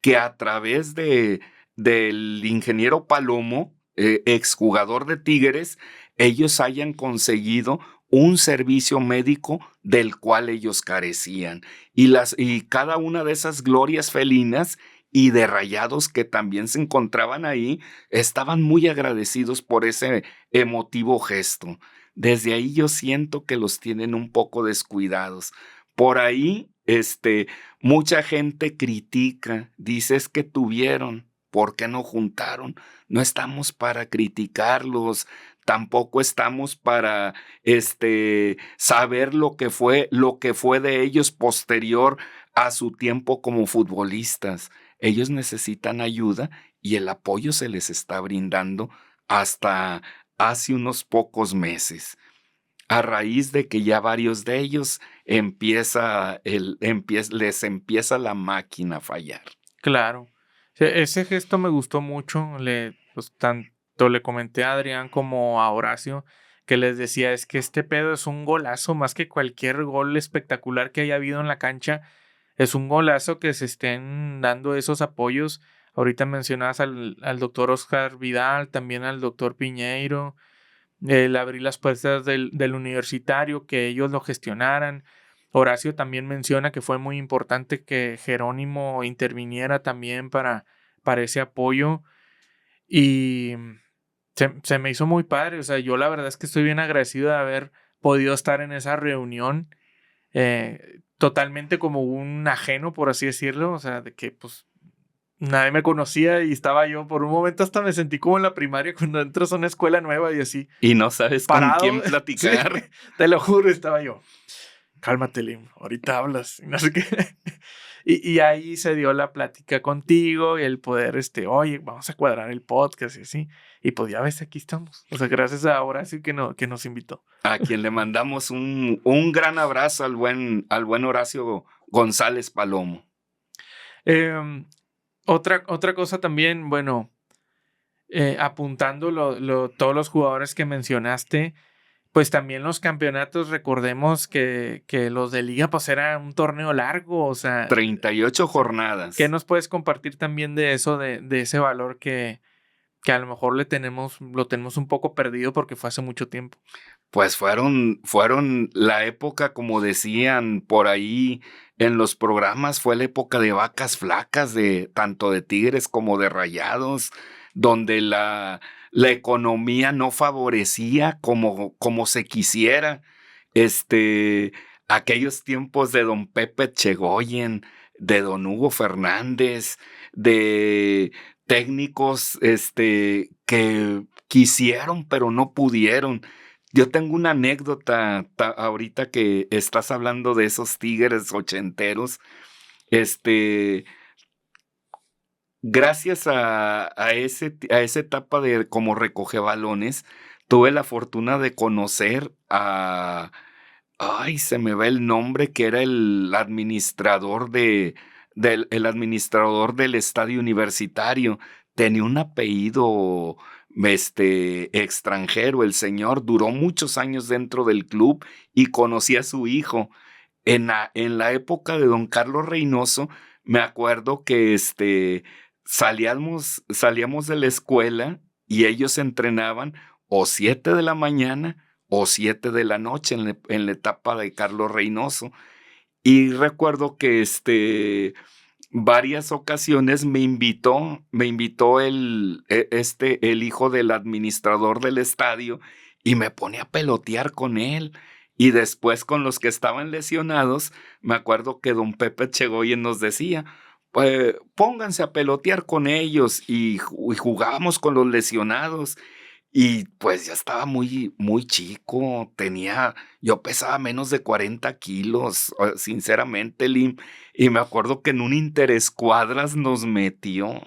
que a través del ingeniero Palomo, exjugador de Tigres, ellos hayan conseguido un servicio médico del cual ellos carecían. Y cada una de esas glorias felinas y de Rayados que también se encontraban ahí, estaban muy agradecidos por ese emotivo gesto. Desde ahí yo siento que los tienen un poco descuidados. Por ahí, mucha gente critica, dice es que tuvieron, ¿por qué no juntaron? No estamos para criticarlos, tampoco estamos para saber lo que fue de ellos posterior a su tiempo como futbolistas. Ellos necesitan ayuda y el apoyo se les está brindando hasta hace unos pocos meses, a raíz de que ya varios de ellos les empieza la máquina a fallar. Claro. Ese gesto me gustó mucho. Pues, tanto le comenté a Adrián como a Horacio que les decía, es que este pedo es un golazo más que cualquier gol espectacular que haya habido en la cancha. Es un golazo que se estén dando esos apoyos. Ahorita mencionabas al doctor Oscar Vidal, también al doctor Piñeiro, el abrir las puertas del universitario, que ellos lo gestionaran. Horacio también menciona que fue muy importante que Jerónimo interviniera también para ese apoyo y se me hizo muy padre. O sea, yo la verdad es que estoy bien agradecido de haber podido estar en esa reunión, totalmente como un ajeno, por así decirlo. O sea, de que pues nadie me conocía y estaba yo, por un momento hasta me sentí como en la primaria cuando entras a una escuela nueva y así, Y no sabes con parado. quién Sí, platicar. te lo juro, estaba yo. Cálmate, Lim, ahorita hablas. Y no sé qué. Y ahí se dio la plática contigo y el poder, oye, vamos a cuadrar el podcast y así. Y pues ya ves, aquí estamos. O sea, gracias a Horacio que nos invitó. A quien le mandamos un gran abrazo al buen Horacio González Palomo. Otra cosa también, bueno, apuntando todos los jugadores que mencionaste, pues también los campeonatos, recordemos que los de liga pues era un torneo largo, o sea, 38 jornadas. ¿qué nos puedes compartir también de eso, de ese valor que a lo mejor lo tenemos un poco perdido porque fue hace mucho tiempo? Pues fueron la época, como decían por ahí en los programas, fue la época de vacas flacas, de tanto de Tigres como de Rayados, donde la economía no favorecía como se quisiera. Aquellos tiempos de don Pepe Chegoyen, de don Hugo Fernández, de técnicos que quisieron pero no pudieron. Yo tengo una anécdota ahorita que estás hablando de esos Tigres ochenteros. Gracias a esa etapa de como recoge balones, tuve la fortuna de conocer ay, se me va el nombre, que era el administrador el administrador del estadio universitario. Tenía un apellido extranjero. El señor duró muchos años dentro del club y conocí a su hijo. En la época de don Carlos Reynoso, me acuerdo que salíamos de la escuela y ellos entrenaban o 7 de la mañana o 7 de la noche en la etapa de Carlos Reynoso. Y recuerdo que varias ocasiones me invitó el hijo del administrador del estadio y me ponía a pelotear con él. Y después con los que estaban lesionados, me acuerdo que don Pepe Chegoyen nos decía, pues pónganse a pelotear con ellos y jugábamos con los lesionados. Y pues ya estaba muy, muy chico, yo pesaba menos de 40 kilos, sinceramente, Lim. Y me acuerdo que en un interescuadras nos metió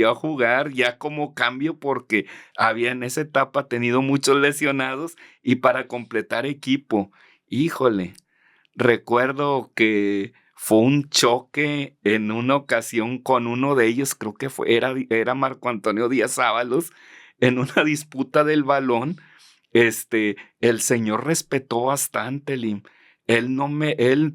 a jugar ya como cambio porque había en esa etapa tenido muchos lesionados y para completar equipo. Híjole, recuerdo que fue un choque en una ocasión con uno de ellos, creo que era Marco Antonio Díaz Ábalos, en una disputa del balón. El señor respetó bastante, Lim. Él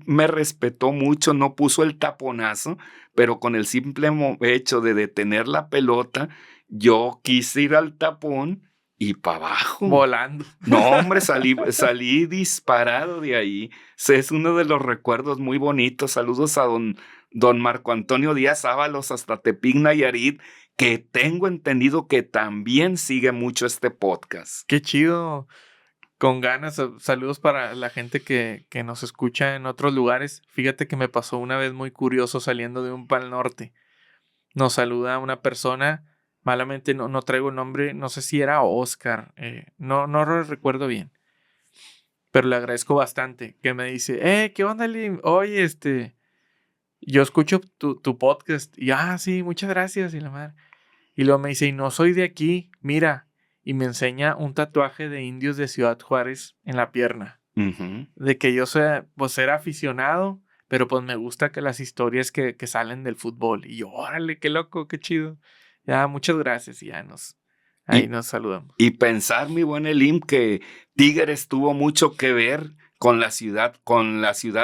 me respetó mucho, no puso el taponazo, pero con el simple hecho de detener la pelota, yo quise ir al tapón y para abajo. Volando. No, hombre, salí disparado de ahí. Es uno de los recuerdos muy bonitos. Saludos a don Marco Antonio Díaz Ábalos hasta Tepic, Nayarit, que tengo entendido que también sigue mucho este podcast. Qué chido. Con ganas. Saludos para la gente que nos escucha en otros lugares. Fíjate que me pasó una vez muy curioso saliendo de un Pal Norte. Nos saluda una persona, malamente no traigo el nombre, no sé si era Oscar, no lo recuerdo bien. Pero le agradezco bastante que me dice, ¿qué onda, Lim? Oye, yo escucho tu podcast y sí, muchas gracias y la madre. Y luego me dice, y no soy de aquí, mira, y me enseña un tatuaje de indios de Ciudad Juárez en la pierna. Ujú. De que yo pues era aficionado, pero pues me gusta que las historias que salen del fútbol. Y yo, órale, qué loco, qué chido. Ya, muchas gracias y ya ahí Y, nos saludamos. y pensar, mi buen Elim, que Tigres tuvo mucho que ver con la ciudad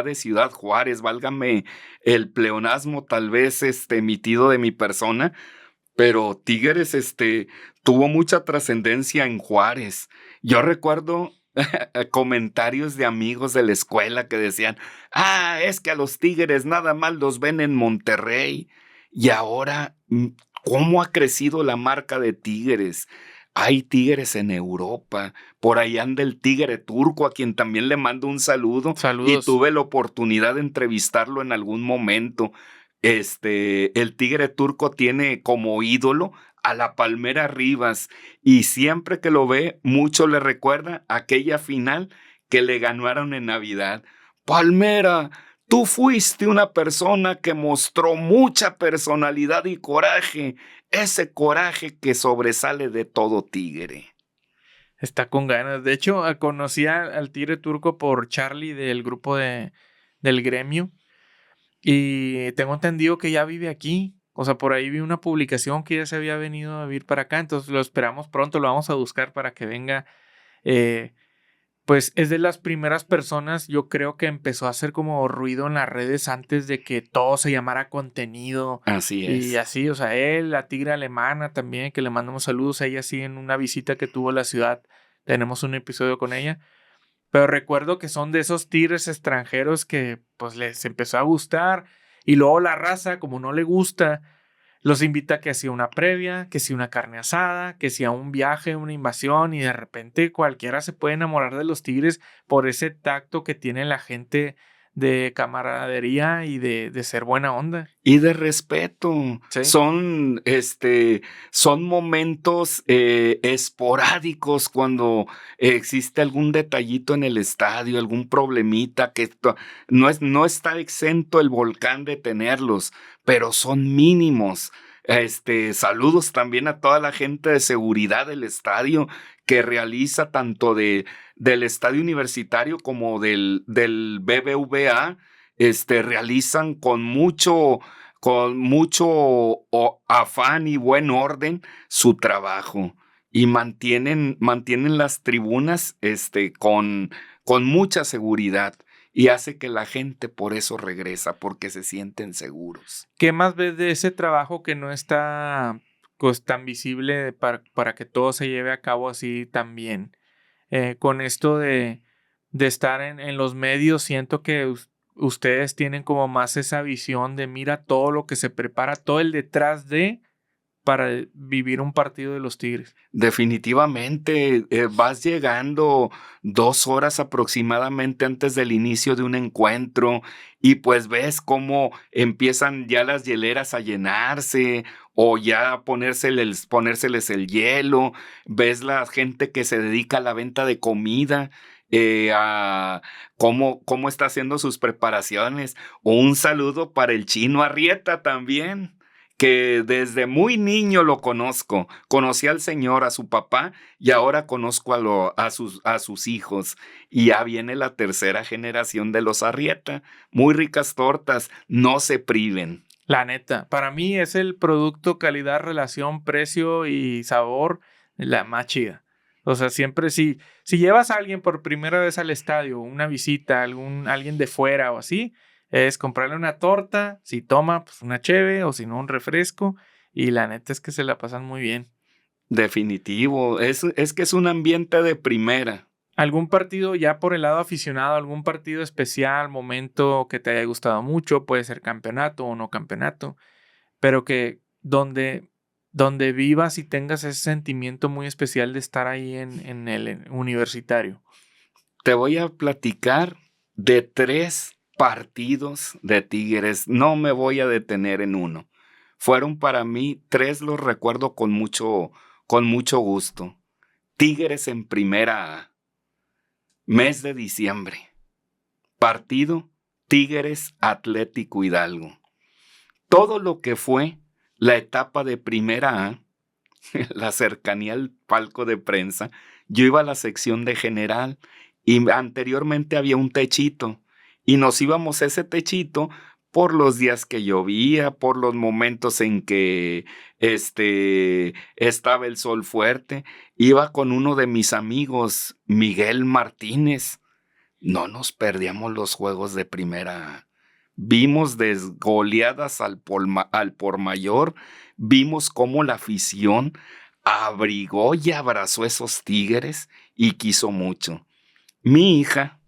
de Ciudad Juárez, válgame el pleonasmo tal vez emitido de mi persona, pero Tigres tuvo mucha trascendencia en Juárez. Yo recuerdo comentarios de amigos de la escuela que decían, es que a los Tigres nada más los ven en Monterrey. Y ahora, ¿cómo ha crecido la marca de Tigres? Hay Tigres en Europa. Por ahí anda el Tigre Turco, a quien también le mando un saludo. Y Saludos. tuve la oportunidad de entrevistarlo en algún momento. El Tigre Turco tiene como ídolo a la Palmera Rivas y siempre que lo ve, mucho le recuerda aquella final que le ganaron en Navidad. Palmera, tú fuiste una persona que mostró mucha personalidad y coraje, ese coraje que sobresale de todo tigre. Está con ganas. De hecho, conocí al Tigre Turco por Charlie del grupo del gremio. Y tengo entendido que ya vive aquí. O sea, por ahí vi una publicación que ya se había venido a vivir para acá. Entonces lo esperamos pronto, lo vamos a buscar para que venga. Pues es de las primeras personas, yo creo que empezó a hacer como ruido en las redes antes de que todo se llamara contenido. Así Y es. así, o sea, él, la tigre alemana también, que le mandamos saludos a ella sí en una visita que tuvo a la ciudad. Tenemos un episodio con ella. Pero recuerdo que son de esos tigres extranjeros que pues les empezó a gustar y luego la raza, como no le gusta, los invita a que sea una previa, que sea una carne asada, que sea un viaje, una invasión y de repente cualquiera se puede enamorar de los tigres por ese tacto que tiene la gente de camaradería y de ser buena onda. Y de respeto. Sí. Son momentos esporádicos cuando existe algún detallito en el estadio, algún problemita que no está exento el volcán de tenerlos, pero son mínimos. Saludos también a toda la gente de seguridad del estadio que realiza tanto del estadio universitario como del BBVA. Realizan con mucho afán y buen orden su trabajo y mantienen las tribunas con mucha seguridad y hace que la gente por eso regresa, porque se sienten seguros. ¿Qué más ves de ese trabajo que no está pues, tan visible para que todo se lleve a cabo así tan bien? Con esto de estar en los medios, siento que ustedes tienen como más esa visión de mira todo lo que se prepara, todo el detrás de para vivir un partido de los Tigres. Definitivamente, vas llegando 2 horas aproximadamente antes del inicio de un encuentro y pues ves cómo empiezan ya las hieleras a llenarse o ya ponérseles el hielo, ves la gente que se dedica a la venta de comida, a cómo está haciendo sus preparaciones. O un saludo para el Chino Arrieta también, que desde muy niño lo conozco. Conocí al señor, a su papá, y ahora conozco a sus hijos. Y ya viene la tercera generación de los Arrieta. Muy ricas tortas, no se priven. La neta, para mí es el producto calidad, relación, precio y sabor la más chida. O sea, siempre si llevas a alguien por primera vez al estadio, una visita, alguien de fuera o así, es comprarle una torta, si toma, pues una cheve o si no, un refresco. Y la neta es que se la pasan muy bien. Definitivo, es que es un ambiente de primera. ¿Algún partido ya por el lado aficionado, algún partido especial, momento que te haya gustado mucho? Puede ser campeonato o no campeonato, pero que donde vivas y tengas ese sentimiento muy especial de estar ahí en el universitario. Te voy a platicar de 3 partidos de Tigres. No me voy a detener en uno. Fueron para mí 3, los recuerdo con mucho gusto. Tigres en Primera A. Mes de diciembre. Partido Tigres Atlético Hidalgo. todo lo que fue la etapa de primera A, la cercanía al palco de prensa, yo iba a la sección de general y anteriormente había un techito y nos íbamos a ese techito por los días que llovía, por los momentos en que estaba el sol fuerte. Iba con uno de mis amigos, Miguel Martínez. No nos perdíamos los juegos de primera A. Vimos desgoleadas al por mayor, vimos cómo la afición abrigó y abrazó esos Tigres y quiso mucho. Mi hija,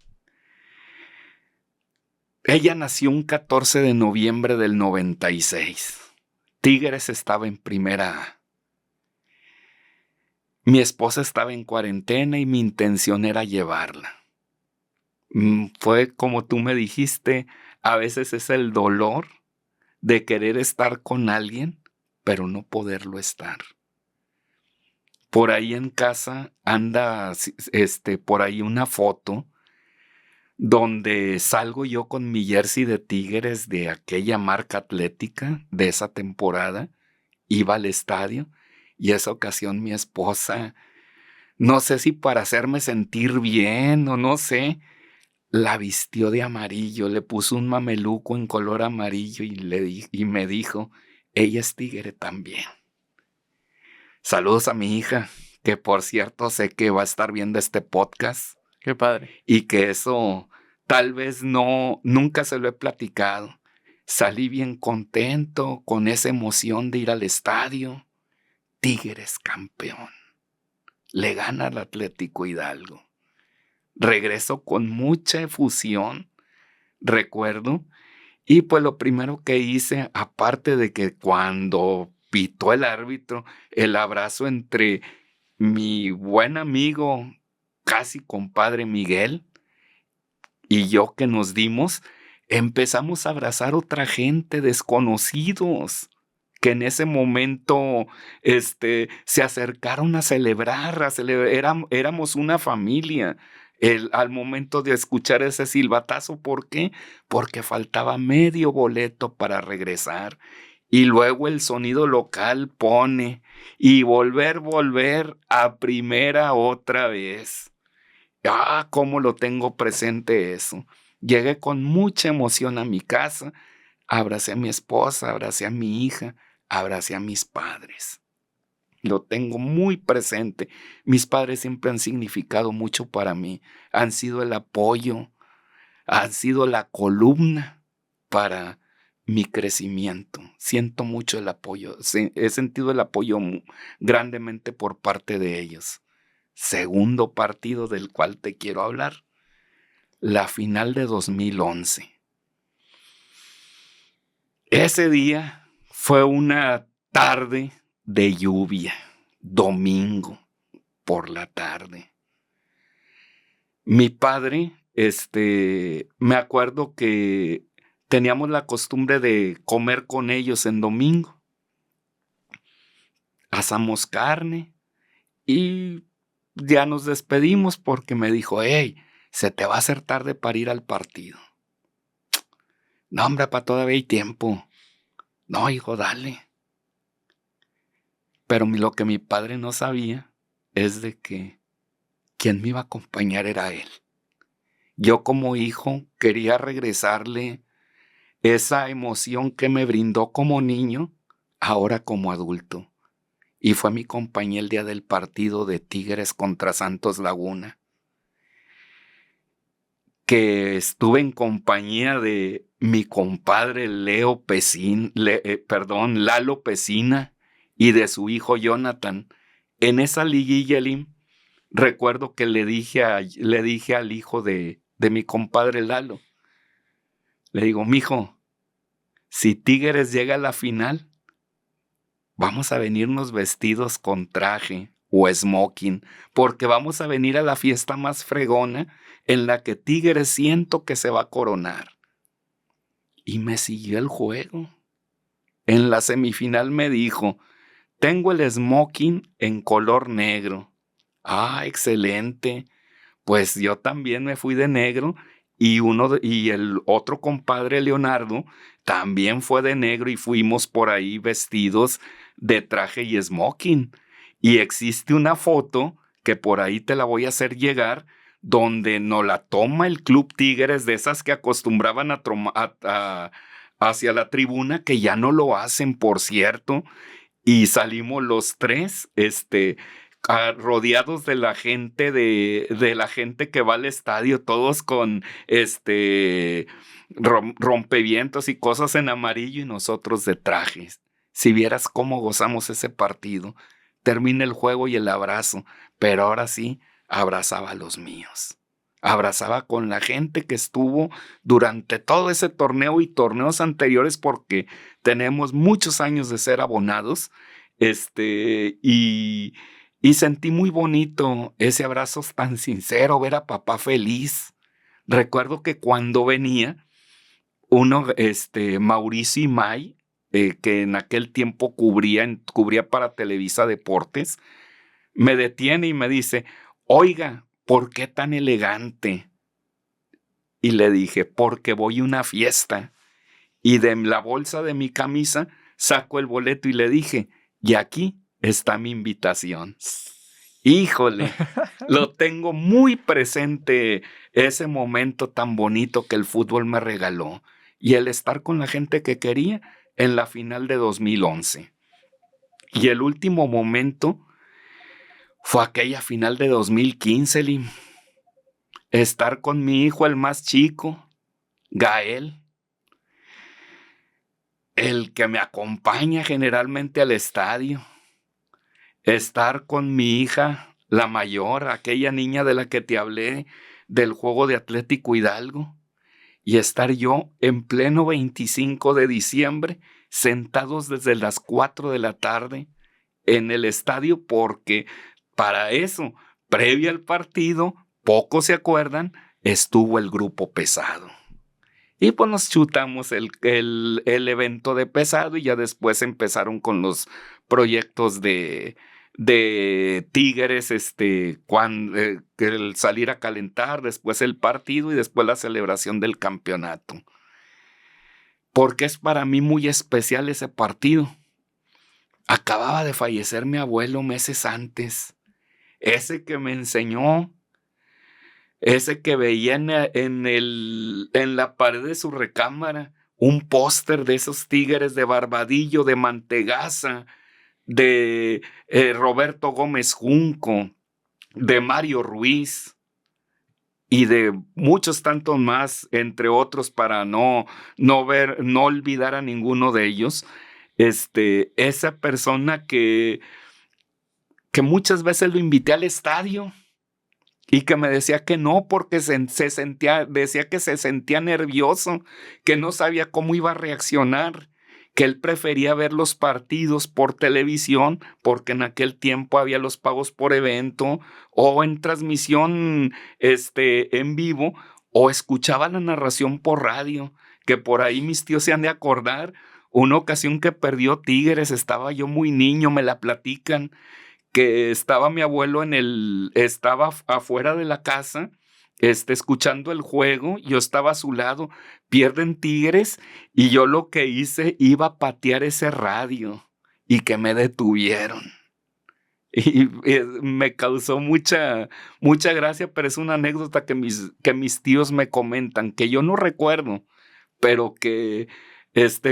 ella nació un 14 de noviembre del 96. Tigres estaba en primera A. Mi esposa estaba en cuarentena y mi intención era llevarla. Fue como tú me dijiste, a veces es el dolor de querer estar con alguien, pero no poderlo estar. Por ahí en casa anda por ahí una foto donde salgo yo con mi jersey de Tigres de aquella marca atlética de esa temporada. Iba al estadio y esa ocasión mi esposa, no sé si para hacerme sentir bien o no sé, la vistió de amarillo, le puso un mameluco en color amarillo y me dijo, ella es tigre también. Saludos a mi hija, que por cierto sé que va a estar viendo este podcast. Qué padre. Y que eso tal vez nunca se lo he platicado. Salí bien contento con esa emoción de ir al estadio. Tigres campeón. Le gana al Atlético Hidalgo. Regreso con mucha efusión, recuerdo, y pues lo primero que hice, aparte de que cuando pitó el árbitro, el abrazo entre mi buen amigo, casi compadre Miguel, y yo que nos dimos, empezamos a abrazar a otra gente, desconocidos, que en ese momento se acercaron a celebrar, éramos una familia. Al momento de escuchar ese silbatazo, ¿por qué? Porque faltaba medio boleto para regresar. Y luego el sonido local pone y volver a primera otra vez. Cómo lo tengo presente eso. Llegué con mucha emoción a mi casa, abracé a mi esposa, abracé a mi hija, abracé a mis padres. Lo tengo muy presente. Mis padres siempre han significado mucho para mí. Han sido el apoyo, han sido la columna para mi crecimiento. Siento mucho el apoyo. He sentido el apoyo grandemente por parte de ellos. Segundo partido del cual te quiero hablar. La final de 2011. Ese día fue una tarde de lluvia, domingo por la tarde. Mi padre, me acuerdo que teníamos la costumbre de comer con ellos en domingo. Asamos carne y ya nos despedimos porque me dijo, hey, se te va a hacer tarde para ir al partido. No, hombre, para todavía hay tiempo. No, hijo, dale. Pero lo que mi padre no sabía es de que quien me iba a acompañar era él. Yo como hijo quería regresarle esa emoción que me brindó como niño, ahora como adulto. Y fue mi compañía el día del partido de Tigres contra Santos Laguna, que estuve en compañía de mi compadre Lalo Pesina, y de su hijo Jonathan. En esa liguilla, recuerdo que le dije al hijo de mi compadre Lalo, le digo, mijo, si Tigres llega a la final, vamos a venirnos vestidos con traje o smoking, porque vamos a venir a la fiesta más fregona en la que Tigres siento que se va a coronar. Y me siguió el juego. En la semifinal me dijo, tengo el smoking en color negro. Excelente. Pues yo también me fui de negro y el otro compadre, Leonardo, también fue de negro y fuimos por ahí vestidos de traje y smoking. Y existe una foto que por ahí te la voy a hacer llegar, donde nos la toma el Club Tigres, de esas que acostumbraban hacia la tribuna, que ya no lo hacen, por cierto, y salimos los tres, rodeados de la gente, de la gente que va al estadio, todos con rompevientos y cosas en amarillo y nosotros de trajes. Si vieras cómo gozamos ese partido. Termina el juego y el abrazo, pero ahora sí, abrazaba a los míos. Abrazaba con la gente que estuvo durante todo ese torneo y torneos anteriores, porque tenemos muchos años de ser abonados, y sentí muy bonito ese abrazo tan sincero, ver a papá feliz. Recuerdo que cuando venía, Mauricio Imay, que en aquel tiempo cubría para Televisa Deportes, me detiene y me dice, oiga, ¿por qué tan elegante? Y le dije, porque voy a una fiesta. Y de la bolsa de mi camisa saco el boleto y le dije, y aquí está mi invitación. Híjole, lo tengo muy presente, ese momento tan bonito que el fútbol me regaló y el estar con la gente que quería en la final de 2011. Y el último momento fue aquella final de 2015, Lim. Estar con mi hijo, el más chico, Gael, el que me acompaña generalmente al estadio. Estar con mi hija, la mayor, aquella niña de la que te hablé, del juego de Atlético Hidalgo. Y estar yo en pleno 25 de diciembre, sentados desde las 4 de la tarde en el estadio, porque para eso, previo al partido, pocos se acuerdan, estuvo el grupo pesado. Y pues nos chutamos el evento de pesado y ya después empezaron con los proyectos de Tigres, el salir a calentar, después el partido y después la celebración del campeonato. Porque es para mí muy especial ese partido. Acababa de fallecer mi abuelo meses antes. Ese que me enseñó, ese que veía en la pared de su recámara un póster de esos Tigres de Barbadillo, de Mantegaza, de Roberto Gómez Junco, de Mario Ruiz y de muchos tantos más, entre otros, para no olvidar a ninguno de ellos. Esa persona que muchas veces lo invité al estadio y que me decía que no, porque decía que se sentía nervioso, que no sabía cómo iba a reaccionar, que él prefería ver los partidos por televisión, porque en aquel tiempo había los pagos por evento, o en transmisión en vivo, o escuchaba la narración por radio, que por ahí mis tíos se han de acordar. Una ocasión que perdió Tigres, estaba yo muy niño, me la platican, que estaba mi abuelo estaba afuera de la casa, escuchando el juego, yo estaba a su lado, pierden Tigres, y yo lo que hice, iba a patear ese radio, y que me detuvieron. Y me causó mucha gracia, pero es una anécdota que mis tíos me comentan, que yo no recuerdo, pero que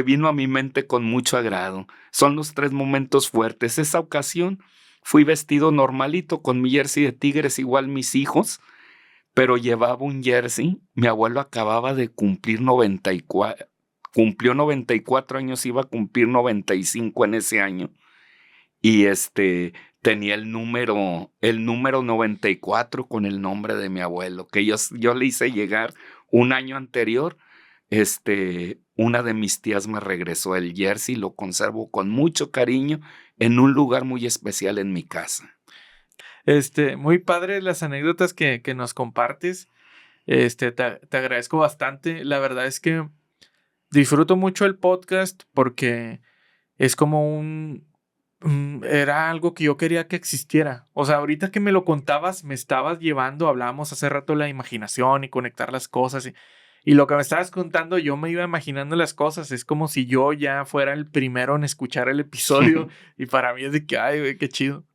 vino a mi mente con mucho agrado. Son los 3 momentos fuertes. Esa ocasión fui vestido normalito con mi jersey de Tigres, igual mis hijos, pero llevaba un jersey. Mi abuelo acababa de cumplir 94, cumplió 94 años, iba a cumplir 95 en ese año. Y tenía el número 94 con el nombre de mi abuelo, que yo le hice llegar un año anterior. Una de mis tías me regresó el jersey, lo conservo con mucho cariño en un lugar muy especial en mi casa. Muy padre las anécdotas que nos compartes. Te agradezco bastante. La verdad es que disfruto mucho el podcast porque es como un era algo que yo quería que existiera. O sea, ahorita que me lo contabas, me estabas llevando, hablábamos hace rato de la imaginación y conectar las cosas. Y lo que me estabas contando, yo me iba imaginando las cosas. Es como si yo ya fuera el primero en escuchar el episodio. Y para mí es de que, ay, güey, qué chido.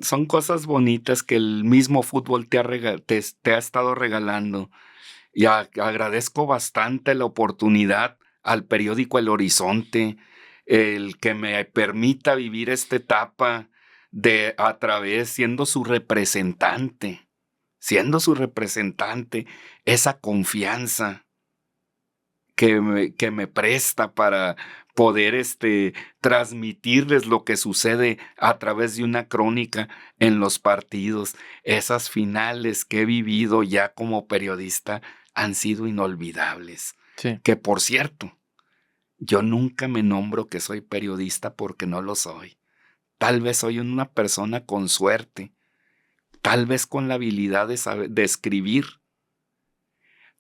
Son cosas bonitas que el mismo fútbol te ha estado regalando. Y agradezco bastante la oportunidad al periódico El Horizonte, el que me permita vivir esta etapa a través, siendo su representante, esa confianza que me presta para poder transmitirles lo que sucede a través de una crónica en los partidos. Esas finales que he vivido ya como periodista han sido inolvidables. Sí. Que, por cierto, yo nunca me nombro que soy periodista porque no lo soy. Tal vez soy una persona con suerte, tal vez con la habilidad de escribir,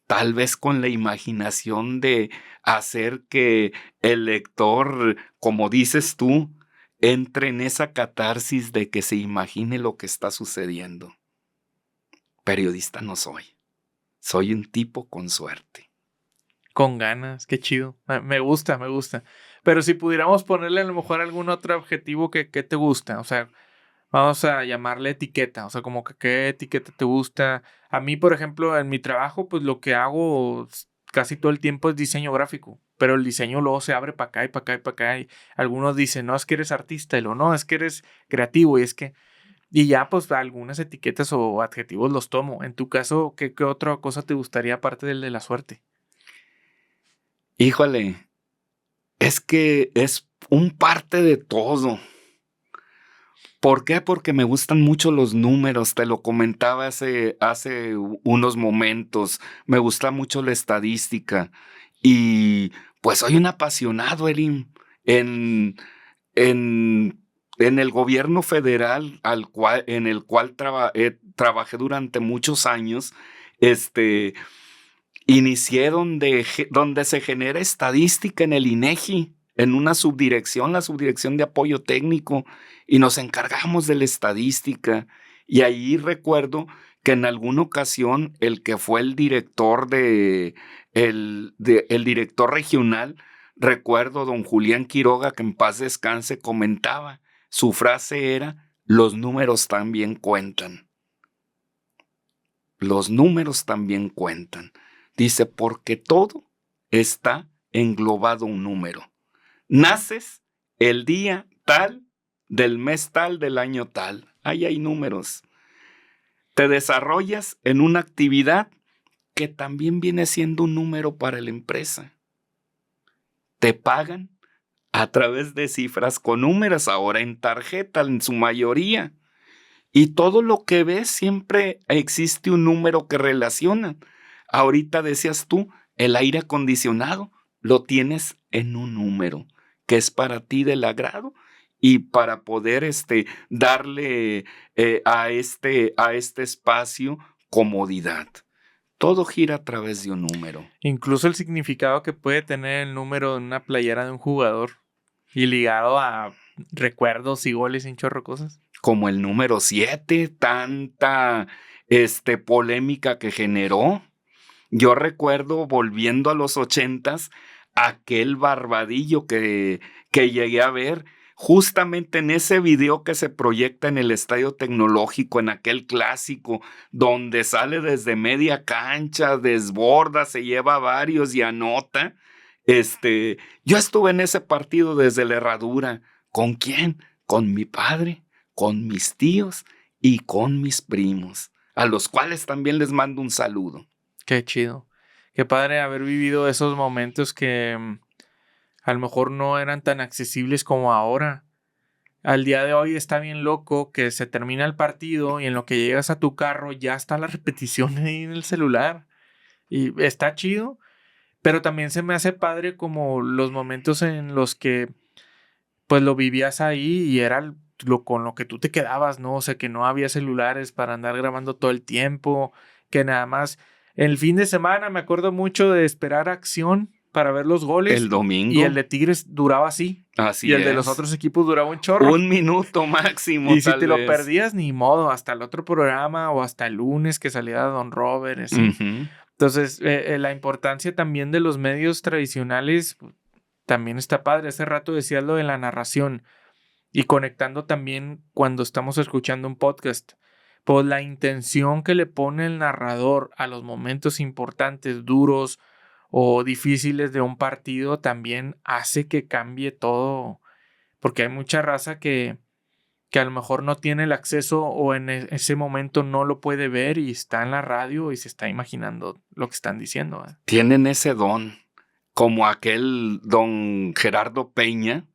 tal vez con la imaginación de hacer que el lector, como dices tú, entre en esa catarsis de que se imagine lo que está sucediendo. Periodista no soy. Soy un tipo con suerte. Con ganas, qué chido. Me gusta. Pero si pudiéramos ponerle a lo mejor algún otro objetivo que te gusta, o sea, vamos a llamarle etiqueta, o sea, como que qué etiqueta te gusta. A mí, por ejemplo, en mi trabajo, pues lo que hago casi todo el tiempo es diseño gráfico, pero el diseño luego se abre para acá y para acá y para acá. Y algunos dicen, no, es que eres artista, y luego, no, es que eres creativo, y es que... Y ya, pues, algunas etiquetas o adjetivos los tomo. En tu caso, ¿qué otra cosa te gustaría aparte del de la suerte? Híjole, es que es un parte de todo. ¿Por qué? Porque me gustan mucho los números, te lo comentaba hace unos momentos. Me gusta mucho la estadística y pues soy un apasionado, Erin, en, en, en el gobierno federal en el cual trabajé durante muchos años. Inicié donde se genera estadística en el INEGI, en una subdirección, la subdirección de apoyo técnico, y nos encargamos de la estadística. Y ahí recuerdo que en alguna ocasión el que fue el director el director regional, recuerdo don Julián Quiroga, que en paz descanse, comentaba, su frase era, los números también cuentan. Los números también cuentan. Dice, porque todo está englobado un número. Naces el día tal, del mes tal, del año tal. Ahí hay números. Te desarrollas en una actividad que también viene siendo un número para la empresa. Te pagan a través de cifras con números, ahora en tarjeta en su mayoría. Y todo lo que ves siempre existe un número que relaciona. Ahorita decías tú, el aire acondicionado lo tienes en un número que es para ti del agrado y para poder darle a este espacio comodidad. Todo gira a través de un número. Incluso el significado que puede tener el número en una playera de un jugador y ligado a recuerdos y goles y un chorro de cosas. Como el número 7, tanta polémica que generó. Yo recuerdo, volviendo a los 80s, aquel barbadillo que llegué a ver justamente en ese video que se proyecta en el Estadio Tecnológico, en aquel clásico, donde sale desde media cancha, desborda, se lleva varios y anota. Yo estuve en ese partido desde la herradura. ¿Con quién? Con mi padre, con mis tíos y con mis primos, a los cuales también les mando un saludo. Qué chido. Qué padre haber vivido esos momentos que a lo mejor no eran tan accesibles como ahora. Al día de hoy está bien loco que se termina el partido y en lo que llegas a tu carro ya está la repetición ahí en el celular. Y está chido, pero también se me hace padre como los momentos en los que pues lo vivías ahí y era con lo que tú te quedabas, ¿no? O sea, que no había celulares para andar grabando todo el tiempo, que nada más el fin de semana me acuerdo mucho de esperar Acción para ver los goles. El domingo. Y el de Tigres duraba así. Así y el es. de los otros equipos duraba un chorro. 1 minuto máximo. Y si tal te lo vez. perdías, ni modo, hasta el otro programa o hasta el lunes que salía Don Robert. Así. Ujú. Entonces, la importancia también de los medios tradicionales también está padre. Hace rato decías lo de la narración y conectando también cuando estamos escuchando un podcast. Pues la intención que le pone el narrador a los momentos importantes, duros o difíciles de un partido también hace que cambie todo. Porque hay mucha raza que a lo mejor no tiene el acceso o en ese momento no lo puede ver y está en la radio y se está imaginando lo que están diciendo. Tienen ese don, como aquel don Gerardo Peña,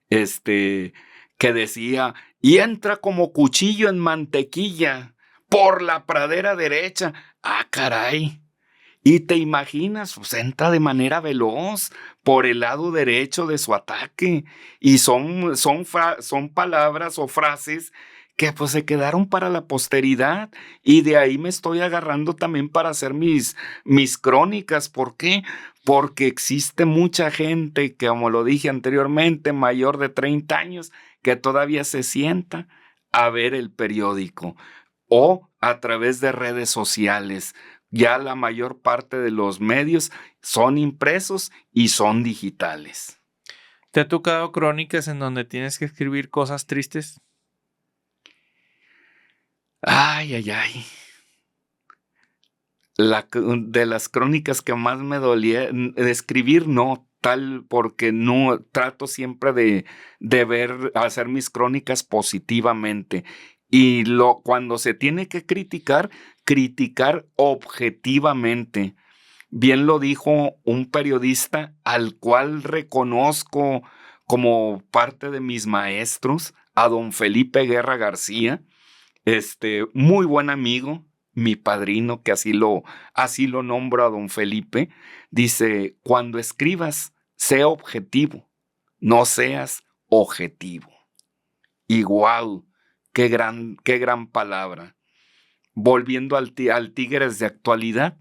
que decía, y entra como cuchillo en mantequilla por la pradera derecha. Ah, caray. Y te imaginas, pues entra de manera veloz por el lado derecho de su ataque. Y son palabras o frases que pues se quedaron para la posteridad. Y de ahí me estoy agarrando también para hacer mis crónicas. ¿Por qué? Porque existe mucha gente que, como lo dije anteriormente, mayor de 30 años, que todavía se sienta a ver el periódico o a través de redes sociales. Ya la mayor parte de los medios son impresos y son digitales. ¿Te ha tocado crónicas en donde tienes que escribir cosas tristes? Ay, ay, ay. De las crónicas que más me dolía, de escribir no, tal, porque no trato siempre de hacer mis crónicas positivamente. Y cuando se tiene que criticar objetivamente. Bien lo dijo un periodista al cual reconozco como parte de mis maestros, a don Felipe Guerra García, muy buen amigo, mi padrino, que así lo nombro a don Felipe. Dice, cuando escribas, sea objetivo, no seas objetivo. Y guau, qué gran palabra. Volviendo al Tigres de actualidad,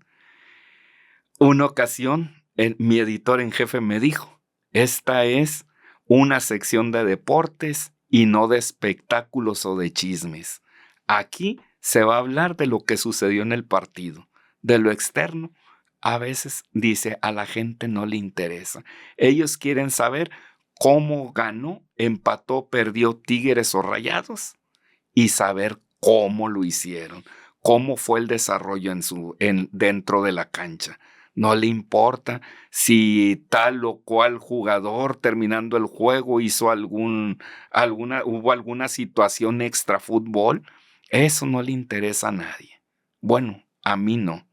una ocasión mi editor en jefe me dijo, esta es una sección de deportes y no de espectáculos o de chismes. Aquí se va a hablar de lo que sucedió en el partido. De lo externo, a veces, dice, a la gente no le interesa. Ellos quieren saber cómo ganó, empató, perdió Tigres o Rayados y saber cómo lo hicieron, cómo fue el desarrollo dentro de la cancha. No le importa si tal o cual jugador terminando el juego hubo alguna situación extra fútbol. Eso no le interesa a nadie. Bueno, a mí no.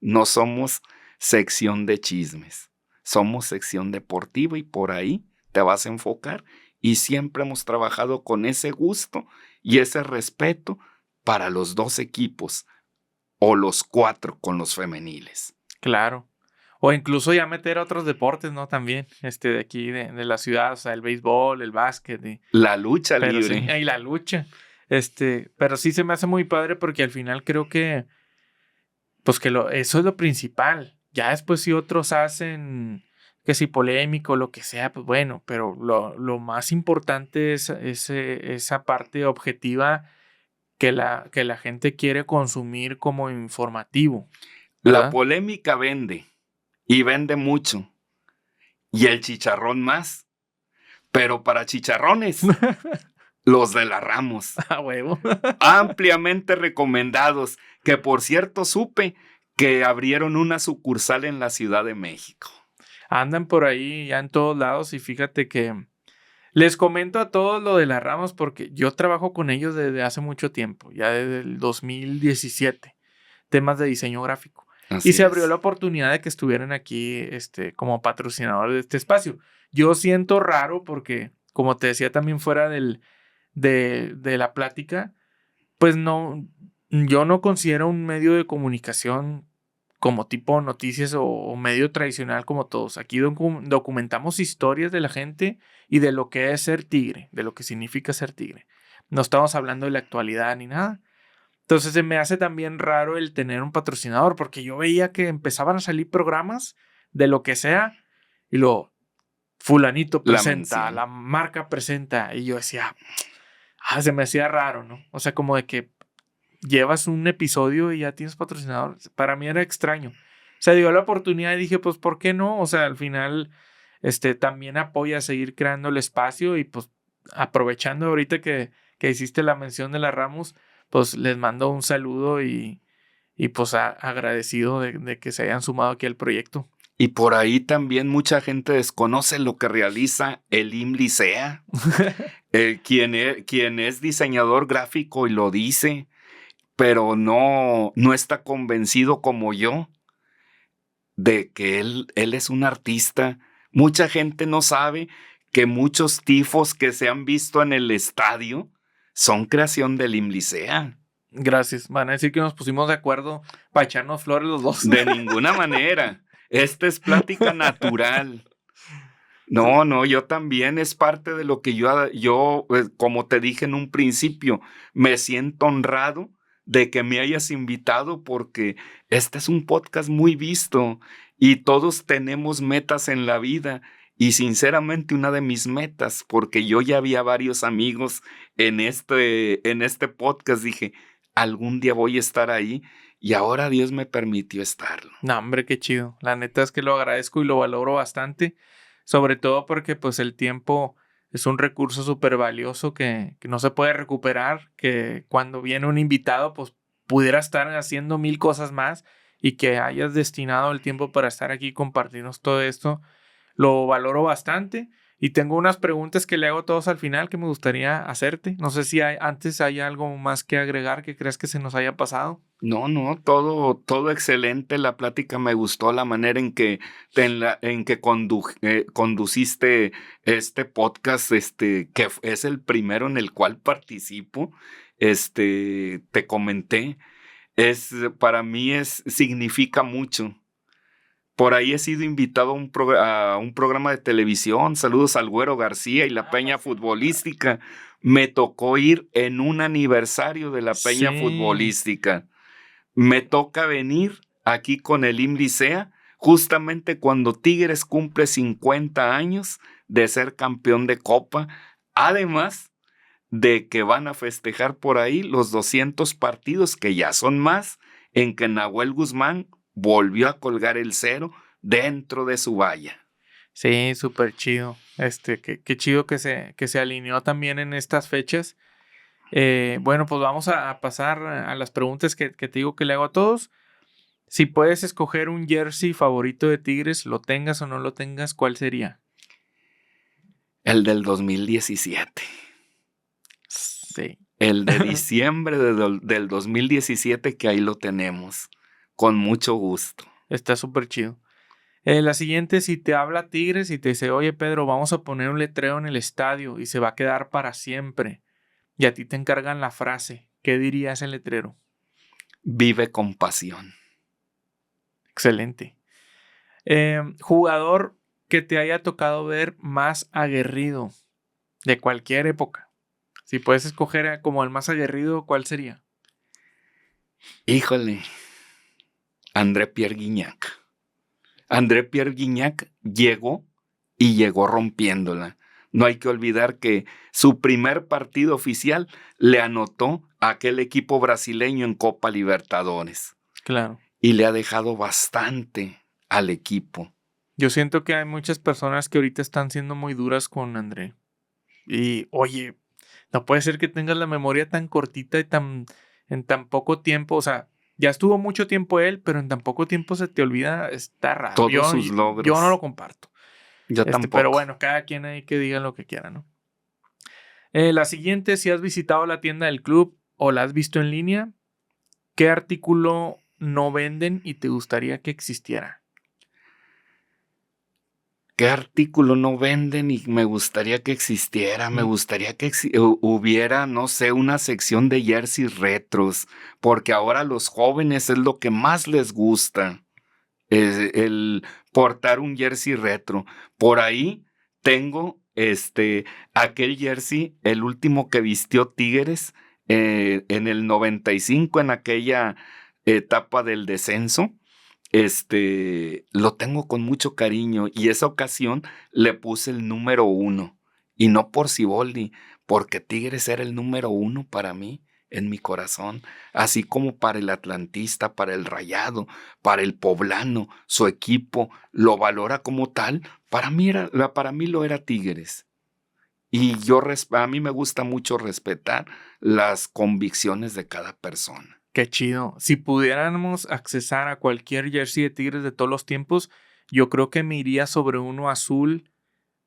No somos sección de chismes. Somos sección deportiva y por ahí te vas a enfocar. Y siempre hemos trabajado con ese gusto y ese respeto para los 2 equipos o los 4 con los femeniles. Claro. O incluso ya meter otros deportes, ¿no? También, de aquí, de la ciudad, o sea, el béisbol, el básquet. La lucha libre. Sí, y la lucha. Pero sí se me hace muy padre porque al final creo que, pues que eso es lo principal. Ya después si otros hacen, que si polémico, lo que sea, pues bueno, pero lo más importante es esa parte objetiva que la gente quiere consumir como informativo, ¿verdad? La polémica vende. Y vende mucho. Y el chicharrón más. Pero para chicharrones, los de la Ramos. A huevo. Ampliamente recomendados. Que por cierto supe que abrieron una sucursal en la Ciudad de México. Andan por ahí ya en todos lados y fíjate que les comento a todos lo de la Ramos porque yo trabajo con ellos desde hace mucho tiempo, ya desde el 2017, temas de diseño gráfico. Así y se abrió es. la oportunidad de que estuvieran aquí como patrocinador de este espacio. Yo siento raro porque, como te decía también fuera de la plática, pues no, yo no considero un medio de comunicación como tipo noticias o medio tradicional como todos. Aquí documentamos historias de la gente y de lo que es ser tigre, de lo que significa ser tigre. No estamos hablando de la actualidad ni nada. Entonces se me hace también raro el tener un patrocinador porque yo veía que empezaban a salir programas de lo que sea Y luego, fulanito La presenta, mención. la marca presenta. Y yo decía, se me hacía raro, ¿no? O sea, como de que llevas un episodio y ya tienes patrocinador. Para mí era extraño. Se dio la oportunidad y dije, pues, ¿por qué no? O sea, al final, también apoya a seguir creando el espacio y pues aprovechando ahorita que hiciste la mención de la Ramos, pues les mando un saludo y pues agradecido de que se hayan sumado aquí al proyecto. Y por ahí también mucha gente desconoce lo que realiza el IMLICEA, quien es diseñador gráfico y lo dice, pero no está convencido como yo de que él es un artista. Mucha gente no sabe que muchos tifos que se han visto en el estadio son creación del IMLICEA. Gracias. Van a decir que nos pusimos de acuerdo para echarnos flores los dos. De ninguna manera. Esta es plática natural. No, yo también es parte de lo que yo, como te dije en un principio, me siento honrado de que me hayas invitado porque este es un podcast muy visto y todos tenemos metas en la vida y sinceramente una de mis metas, porque yo ya había varios amigos en este podcast, dije, algún día voy a estar ahí y ahora Dios me permitió estarlo. No, hombre, qué chido. La neta es que lo agradezco y lo valoro bastante, sobre todo porque pues el tiempo es un recurso súper valioso que no se puede recuperar, que cuando viene un invitado pues pudiera estar haciendo 1000 cosas más y que hayas destinado el tiempo para estar aquí y compartirnos todo esto, lo valoro bastante. Y tengo unas preguntas que le hago a todos al final que me gustaría hacerte. No sé si antes hay algo más que agregar que creas que se nos haya pasado. No, todo excelente. La plática me gustó, la manera en que conduciste este podcast, que es el primero en el cual participo. Te comenté, para mí significa mucho. Por ahí he sido invitado a un programa de televisión. Saludos al Güero García y la Peña Futbolística. Me tocó ir en un aniversario de la Peña Futbolística. Me toca venir aquí con el IMLICEA justamente cuando Tigres cumple 50 años de ser campeón de Copa. Además de que van a festejar por ahí los 200 partidos, que ya son más, en que Nahuel Guzmán volvió a colgar el 0 dentro de su valla. Sí, súper chido. Qué chido que se alineó también en estas fechas. Bueno, pues vamos a pasar a las preguntas que te digo que le hago a todos. Si puedes escoger un jersey favorito de Tigres, lo tengas o no lo tengas, ¿cuál sería? El del 2017. Sí. El de diciembre del 2017, que ahí lo tenemos. Con mucho gusto. Está súper chido. La siguiente, si te habla Tigres y te dice, oye Pedro, vamos a poner un letrero en el estadio y se va a quedar para siempre, y a ti te encargan la frase, ¿qué diría ese letrero? Vive con pasión. Excelente. Jugador que te haya tocado ver más aguerrido de cualquier época. Si puedes escoger como el más aguerrido, ¿cuál sería? Híjole. André Pierre Gignac. André Pierre Gignac llegó rompiéndola. No hay que olvidar que su primer partido oficial le anotó a aquel equipo brasileño en Copa Libertadores. Claro. Y le ha dejado bastante al equipo. Yo siento que hay muchas personas que ahorita están siendo muy duras con André. Y, oye, no puede ser que tengas la memoria tan cortita y en tan poco tiempo. O sea, ya estuvo mucho tiempo él, pero en tan poco tiempo se te olvida. Está raro. Todos sus logros. Yo no lo comparto. Yo tampoco. Pero bueno, cada quien ahí que diga lo que quiera, ¿no? La siguiente, si has visitado la tienda del club o la has visto en línea, ¿qué artículo no venden y te gustaría que existiera? ¿Qué artículo no venden y me gustaría que existiera? Me gustaría que hubiera, no sé, una sección de jerseys retros, porque ahora a los jóvenes es lo que más les gusta, el portar un jersey retro. Por ahí tengo aquel jersey, el último que vistió Tigres en el 95, en aquella etapa del descenso. lo tengo con mucho cariño y esa ocasión le puse el número 1 y no por Siboldi, porque Tigres era el número 1 para mí, en mi corazón, así como para el atlantista, para el Rayado, para el poblano, su equipo lo valora como tal, para mí lo era Tigres. Y a mí me gusta mucho respetar las convicciones de cada persona. Qué chido. Si pudiéramos accesar a cualquier jersey de Tigres de todos los tiempos, yo creo que me iría sobre uno azul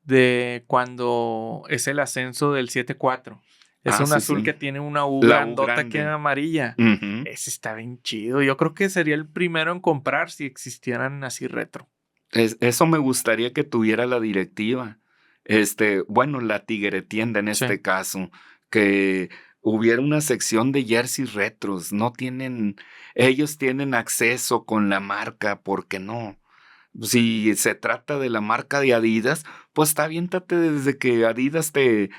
de cuando es el ascenso del 7-4. Es un Sí, azul sí. que tiene una U La U grandota grande. que es amarilla. Ujú. Ese está bien chido. Yo creo que sería el primero en comprar si existieran así retro. Eso me gustaría que tuviera la directiva. Bueno, la Tigretienda en este Sí. caso, que hubiera una sección de jerseys retros. Ellos tienen acceso con la marca, ¿por qué no? Si se trata de la marca de Adidas, pues aviéntate desde que Adidas te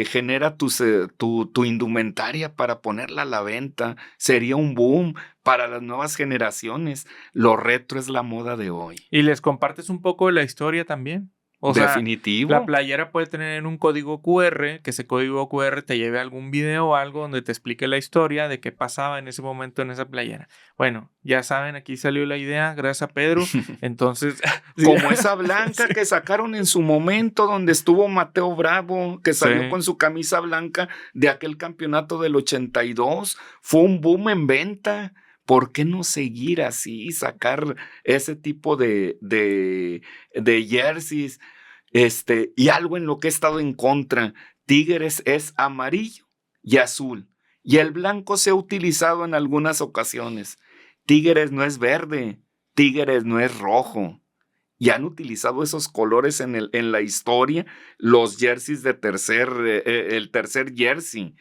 genera tu indumentaria para ponerla a la venta. Sería un boom para las nuevas generaciones. Lo retro es la moda de hoy. Y les compartes un poco de la historia también. O sea, Definitivo. la playera puede tener un código QR, que ese código QR te lleve a algún video o algo donde te explique la historia de qué pasaba en ese momento en esa playera. Bueno, ya saben, aquí salió la idea, gracias a Pedro. Entonces, como esa blanca que sacaron en su momento, donde estuvo Mateo Bravo, que salió con su camisa blanca de aquel campeonato del 82. Fue un boom en venta. ¿Por qué no seguir así, sacar ese tipo de jerseys? Y algo en lo que he estado en contra. Tigres es amarillo y azul. Y el blanco se ha utilizado en algunas ocasiones. Tigres no es verde. Tigres no es rojo. Y han utilizado esos colores en la historia, los jerseys de el tercer jersey.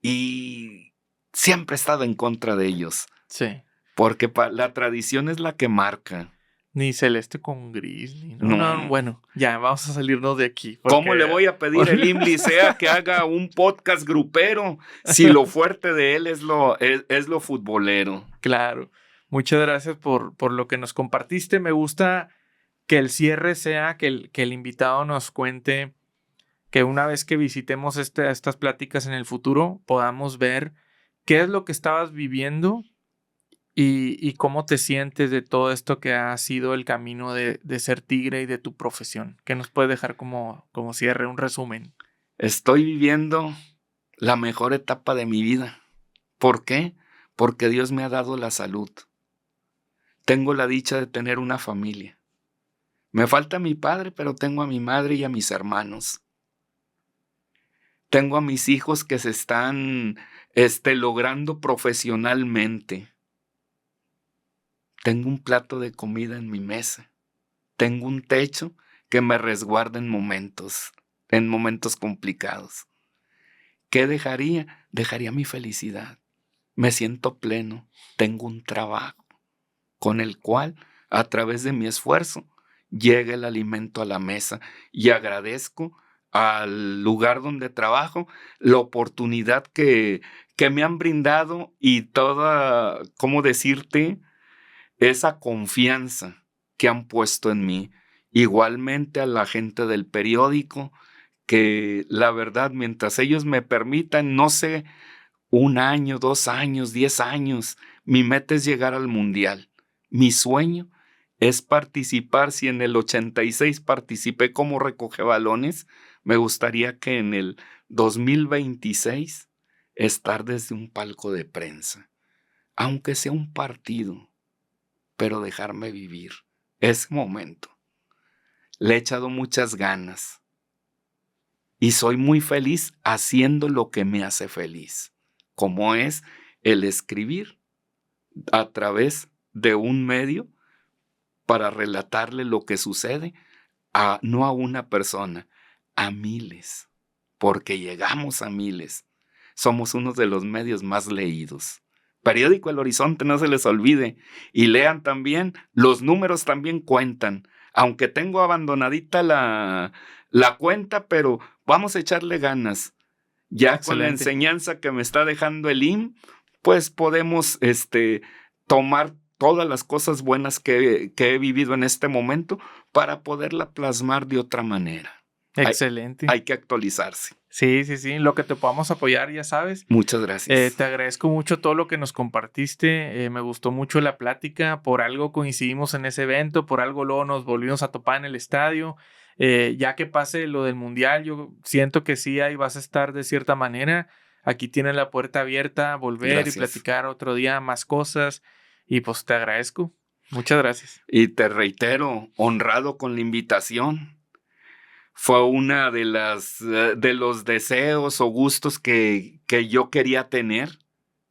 Y siempre he estado en contra de ellos. Sí. Porque la tradición es la que marca. Ni celeste con gris. No, bueno, ya vamos a salirnos de aquí. ¿Cómo le voy a pedir el IM Licea que haga un podcast grupero si lo fuerte de él es lo futbolero? Claro. Muchas gracias por lo que nos compartiste. Me gusta que el cierre sea que el invitado nos cuente que una vez que visitemos estas pláticas en el futuro podamos ver qué es lo que estabas viviendo y cómo te sientes de todo esto que ha sido el camino de ser tigre y de tu profesión. ¿Qué nos puedes dejar como cierre, un resumen? Estoy viviendo la mejor etapa de mi vida. ¿Por qué? Porque Dios me ha dado la salud. Tengo la dicha de tener una familia. Me falta mi padre, pero tengo a mi madre y a mis hermanos. Tengo a mis hijos que se están logrando profesionalmente. Tengo un plato de comida en mi mesa. Tengo un techo que me resguarda en momentos complicados. ¿Qué dejaría? Dejaría mi felicidad. Me siento pleno. Tengo un trabajo con el cual, a través de mi esfuerzo, llega el alimento a la mesa y agradezco al lugar donde trabajo la oportunidad que me han brindado y toda, ¿cómo decirte?, esa confianza que han puesto en mí. Igualmente a la gente del periódico, que la verdad, mientras ellos me permitan, no sé, 1 año, 2 años, 10 años, mi meta es llegar al Mundial. Mi sueño es participar. Si en el 86 participé como recogebalones, me gustaría que en el 2026 estar desde un palco de prensa, aunque sea un partido, pero dejarme vivir ese momento. Le he echado muchas ganas y soy muy feliz haciendo lo que me hace feliz, como es el escribir a través de un medio para relatarle lo que sucede no a una persona, a miles, porque llegamos a miles. Somos uno de los medios más leídos. Periódico El Horizonte, no se les olvide. Y lean también, los números también cuentan. Aunque tengo abandonadita la cuenta, pero vamos a echarle ganas. Ya excelente. Con la enseñanza que me está dejando el IM, pues podemos tomar todas las cosas buenas que he vivido en este momento para poderla plasmar de otra manera. Excelente. Hay que actualizarse. Sí. Lo que te podamos apoyar, ya sabes. Muchas gracias. Te agradezco mucho todo lo que nos compartiste. Me gustó mucho la plática. Por algo coincidimos en ese evento. Por algo luego nos volvimos a topar en el estadio. Ya que pase lo del mundial, yo siento que sí, ahí vas a estar de cierta manera. Aquí tienes la puerta abierta a volver Gracias. Y platicar otro día más cosas. Y pues te agradezco. Muchas gracias. Y te reitero, honrado con la invitación. Fue una de los deseos o gustos que yo quería tener.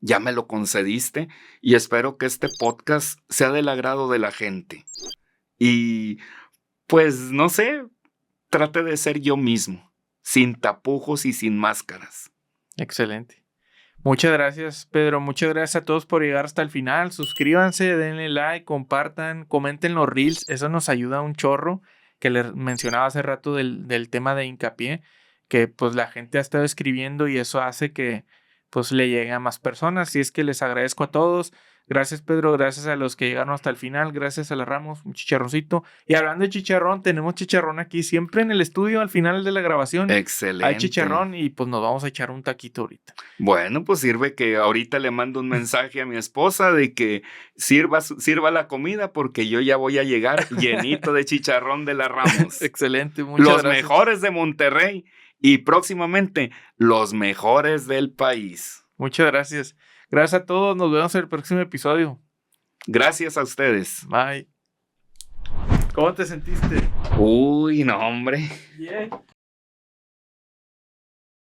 Ya me lo concediste y espero que este podcast sea del agrado de la gente. Y pues no sé, trate de ser yo mismo, sin tapujos y sin máscaras. Excelente. Muchas gracias, Pedro. Muchas gracias a todos por llegar hasta el final. Suscríbanse, denle like, compartan, comenten los reels. Eso nos ayuda un chorro. Que les mencionaba hace rato del tema de hincapié, que pues la gente ha estado escribiendo y eso hace que pues le llegue a más personas. Y es que les agradezco a todos. Gracias, Pedro. Gracias a los que llegaron hasta el final. Gracias a la Ramos, un chicharroncito. Y hablando de chicharrón, tenemos chicharrón aquí siempre en el estudio al final de la grabación. Excelente. Hay chicharrón y pues nos vamos a echar un taquito ahorita. Bueno, pues sirve que ahorita le mando un mensaje a mi esposa de que sirva la comida porque yo ya voy a llegar llenito de chicharrón de la Ramos. Excelente, muchas Los gracias. mejores de Monterrey y próximamente los mejores del país. Muchas gracias. Gracias a todos. Nos vemos en el próximo episodio. Gracias a ustedes. Bye. ¿Cómo te sentiste? Uy, no, hombre. Bien.